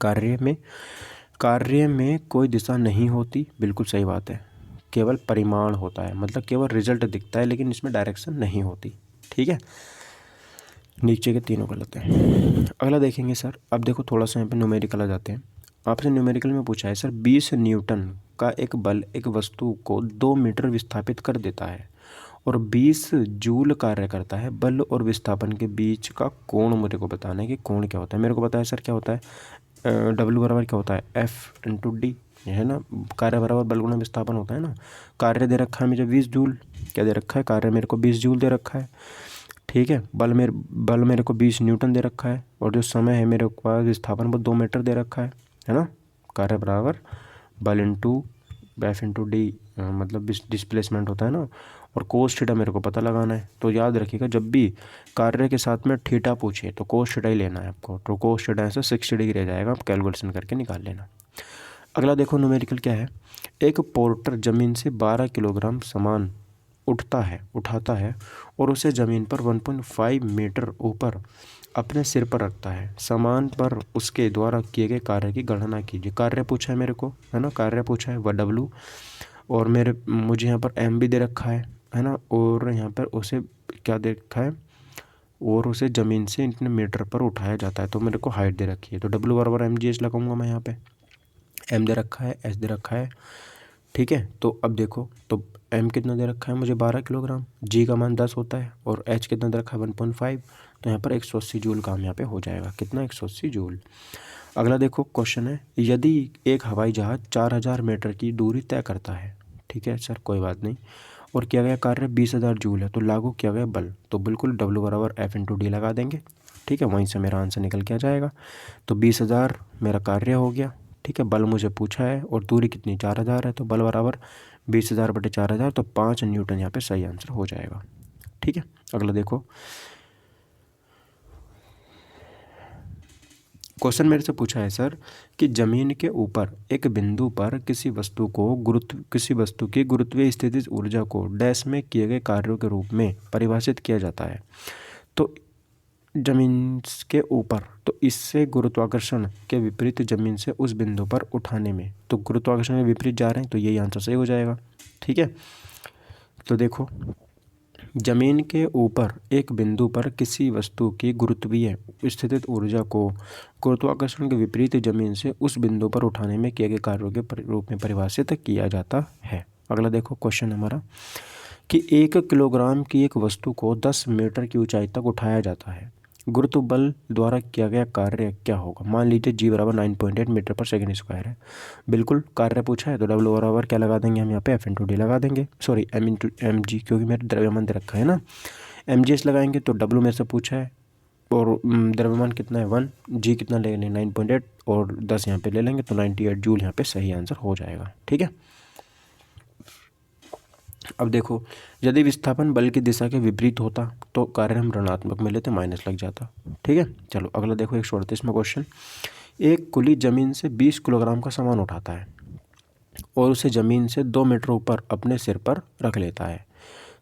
कार्य में कोई दिशा नहीं होती, बिल्कुल सही बात है। केवल परिमाण होता है, मतलब केवल रिजल्ट दिखता है लेकिन इसमें डायरेक्शन नहीं होती। ठीक है, नीचे के तीनों गलत हैं। अगला देखेंगे सर। अब देखो थोड़ा सा यहाँ पे न्यूमेरिकल आ जाते हैं। आपसे न्यूमेरिकल में पूछा है सर, 20 न्यूटन का एक बल एक वस्तु को 2 मीटर विस्थापित कर देता है और 20 जूल कार्य करता है। बल और विस्थापन के बीच का कोण मेरे को बताना है कि कोण क्या होता है। मेरे को पता है सर क्या होता है, डब्ल्यू बराबर क्या होता है? एफ इंटू डी, है ना। कार्य बराबर बल गुणा विस्थापन होता है ना। कार्य दे रखा है मुझे 20 जूल, क्या दे रखा है? कार्य मेरे को 20 जूल दे रखा है। ठीक है, बल मेरे को 20 न्यूटन दे रखा है, और जो समय है मेरे पास विस्थापन वो 2 मीटर दे रखा है ना। कार्य बराबर बल इंटू एफ इंटू डी, मतलब डिस्प्लेसमेंट होता है ना। और कोस थीटा मेरे को पता लगाना है। तो याद रखिएगा, जब भी कार्य के साथ में थीटा पूछे तो कोस थीटा ही लेना है आपको। तो कोस थीटा ऐसे 60 डिग्री आ जाएगा, आप कैलकुलेशन करके निकाल लेना। अगला देखो न्यूमेरिकल क्या है। एक पोर्टर ज़मीन से 12 किलोग्राम सामान उठाता है और उसे ज़मीन पर 1.5 मीटर ऊपर अपने सिर पर रखता है। सामान पर उसके द्वारा किए गए कार्य की गणना कीजिए। कार्य पूछा है मेरे को, है ना। कार्य पूछा है वह W, और मुझे यहाँ पर M भी दे रखा है ना। और यहाँ पर उसे क्या दे रखा है, और उसे ज़मीन से इतने मीटर पर उठाया जाता है। तो मेरे को हाइट दे रखी है, तो W बराबर mgh लगाऊंगा मैं यहाँ पे। M दे रखा है, S दे रखा है। ठीक है, तो अब देखो, तो M कितना दे रखा है मुझे 12 किलोग्राम, G का मान 10 होता है, और H कितना दे रखा है 1.5। तो यहाँ पर 180 जूल काम यहाँ पे हो जाएगा। कितना? 180 जूल। अगला देखो क्वेश्चन है, यदि एक हवाई जहाज़ 4000 मीटर की दूरी तय करता है, ठीक है सर कोई बात नहीं, और किया गया कार्य 20,000 जूल है, तो लागू किया गया बल, तो बिल्कुल W बराबर F इंटू डी लगा देंगे। ठीक है, वहीं से मेरा आंसर निकल के आ जाएगा। तो 20,000 मेरा कार्य हो गया। ठीक है, बल मुझे पूछा है और दूरी कितनी? 4000 है, तो बल बराबर 20,000 बटे 4000, तो 5 न्यूटन यहाँ पे सही आंसर हो जाएगा। ठीक है, अगला देखो, क्वेश्चन मेरे से पूछा है सर कि जमीन के ऊपर एक बिंदु पर किसी वस्तु की गुरुत्वीय स्थितिज ऊर्जा को डैश में किए गए कार्यों के रूप में परिभाषित किया जाता है। तो जमीन के ऊपर, तो इससे गुरुत्वाकर्षण के विपरीत जमीन से उस बिंदु पर उठाने में, तो गुरुत्वाकर्षण के विपरीत जा रहे हैं, तो यही आंसर सही हो जाएगा। ठीक है, तो देखो, जमीन के ऊपर एक बिंदु पर किसी वस्तु की गुरुत्वीय स्थितिज ऊर्जा को गुरुत्वाकर्षण के विपरीत जमीन से उस बिंदु पर उठाने में किए गए कार्यों के रूप में परिभाषित किया जाता है। अगला देखो क्वेश्चन हमारा कि 1 किलोग्राम की एक वस्तु को 10 मीटर की ऊंचाई तक उठाया जाता है। गुरुत्व बल द्वारा किया गया कार्य क्या होगा। मान लीजिए जी बराबर 9.8 मीटर पर सेकेंड स्क्वायर है। बिल्कुल कार्य पूछा है तो डब्ल्यू बराबर क्या लगा देंगे हम यहाँ पे F/d लगा देंगे, सॉरी m/g, क्योंकि मेरे द्रव्यमान दे रखा है ना। mgs लगाएंगे तो डब्ल्यू मेरे से पूछा है और द्रव्यमान कितना है 1, जी कितना ले लेंगे 9.8 और 10 यहाँ पे ले लेंगे तो 98 जूल यहाँ पे सही आंसर हो जाएगा। ठीक है, अब देखो, यदि विस्थापन बल की दिशा के विपरीत होता तो कार्य हम ऋणात्मक में लेते, माइनस लग जाता। ठीक है, चलो अगला देखो 138वां क्वेश्चन। एक कुली जमीन से 20 किलोग्राम का सामान उठाता है और उसे जमीन से 2 मीटर ऊपर अपने सिर पर रख लेता है।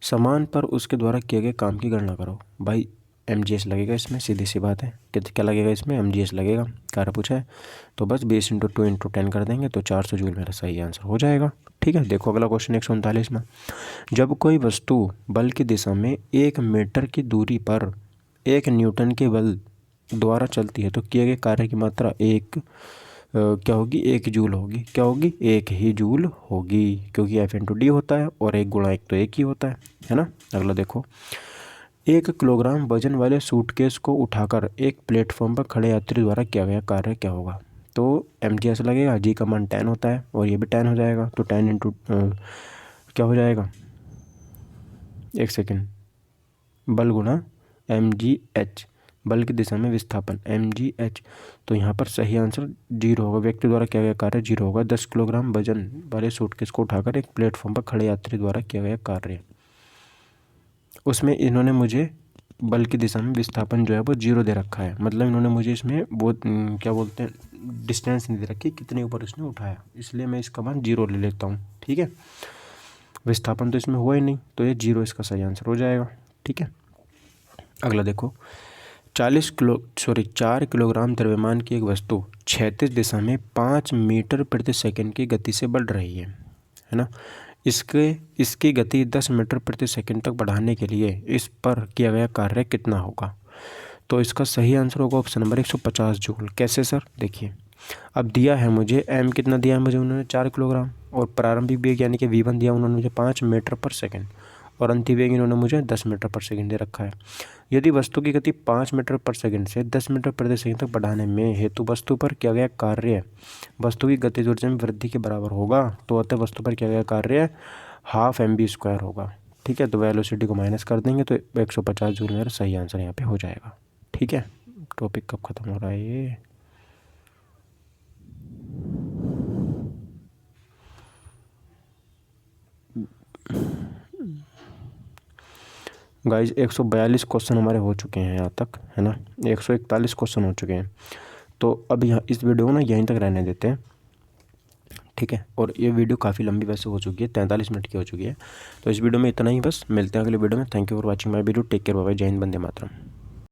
सामान पर उसके द्वारा किए गए काम की गणना करो। भाई mgs लगेगा इसमें, सीधी सी बात है। क्या लगेगा इसमें, mgs लगेगा। कार्य पूछा है तो बस 20 × 2 × 10 कर देंगे तो 400 जूल मेरा सही आंसर हो जाएगा। ठीक है, देखो अगला क्वेश्चन 139 में। जब कोई वस्तु बल की दिशा में 1 मीटर की दूरी पर 1 न्यूटन के बल द्वारा चलती है तो किए गए कार्य की मात्रा क्या होगी, 1 जूल होगी। क्या होगी, 1 ही जूल होगी, क्योंकि F/d होता है और 1 × 1 तो 1 ही होता है ना। अगला देखो, 1 किलोग्राम वजन वाले सूटकेस को उठाकर एक प्लेटफॉर्म पर खड़े यात्री द्वारा किया गया कार्य क्या होगा। तो mgs लगेगा, जी का मान 10 होता है और ये भी 10 हो जाएगा, तो 10 × क्या हो जाएगा, एक सेकेंड, बल गुना mgh, बल की दिशा में विस्थापन mgh, तो यहाँ पर सही आंसर 0 होगा। व्यक्ति द्वारा किया गया कार्य 0 होगा। 10 किलोग्राम वजन वाले सूटकेस को उठाकर एक प्लेटफॉर्म पर खड़े यात्री द्वारा किया गया कार्य, उसमें इन्होंने मुझे बल की दिशा में विस्थापन जो है वो 0 दे रखा है। मतलब इन्होंने मुझे इसमें वो क्या बोलते हैं, डिस्टेंस नहीं दे रखी, कितने ऊपर इसने उठाया, इसलिए मैं इसका मान 0 ले लेता हूँ। ठीक है, विस्थापन तो इसमें हुआ ही नहीं तो ये 0 इसका सही आंसर हो जाएगा। ठीक है, अगला देखो, 4 किलोग्राम द्रव्यमान की एक वस्तु क्षैतिज दिशा में 5 मीटर प्रति सेकंड की गति से बढ़ रही है ना। इसकी गति 10 मीटर प्रति सेकंड तक बढ़ाने के लिए इस पर किया गया कार्य कितना होगा। तो इसका सही आंसर होगा ऑप्शन नंबर 150 जूल। कैसे सर, देखिए, अब दिया है मुझे m कितना दिया है मुझे उन्होंने 4 किलोग्राम, और प्रारंभिक वेग यानी कि v1 दिया उन्होंने मुझे 5 मीटर पर सेकंड, और अंतिम वेग इन्होंने मुझे 10 मीटर पर सेकंड दे रखा है। यदि वस्तु की गति 5 मीटर पर सेकंड से 10 मीटर प्रति सेकंड तक बढ़ाने में हेतु वस्तु पर किया गया कार्य वस्तु की गतिज ऊर्जा में वृद्धि के बराबर होगा, तो अतः वस्तु पर किया गया कार्य ½ mv² होगा। ठीक है, तो वेलोसिटी को माइनस कर देंगे तो 150 जूल मेरा सही आंसर यहाँ पे हो जाएगा। ठीक है, टॉपिक कब खत्म हो रहा है ये। गाइज 142 क्वेश्चन हमारे हो चुके हैं यहाँ तक, है ना। 141 क्वेश्चन हो चुके हैं, तो अब यहाँ इस वीडियो को ना यहीं तक रहने देते हैं। ठीक है, और ये वीडियो काफ़ी लंबी वैसे हो चुकी है, 43 मिनट की हो चुकी है। तो इस वीडियो में इतना ही, बस मिलते हैं अगले वीडियो में। Thank you for watching my video. Take care, bye bye, जय हिंद, वंदे मातरम।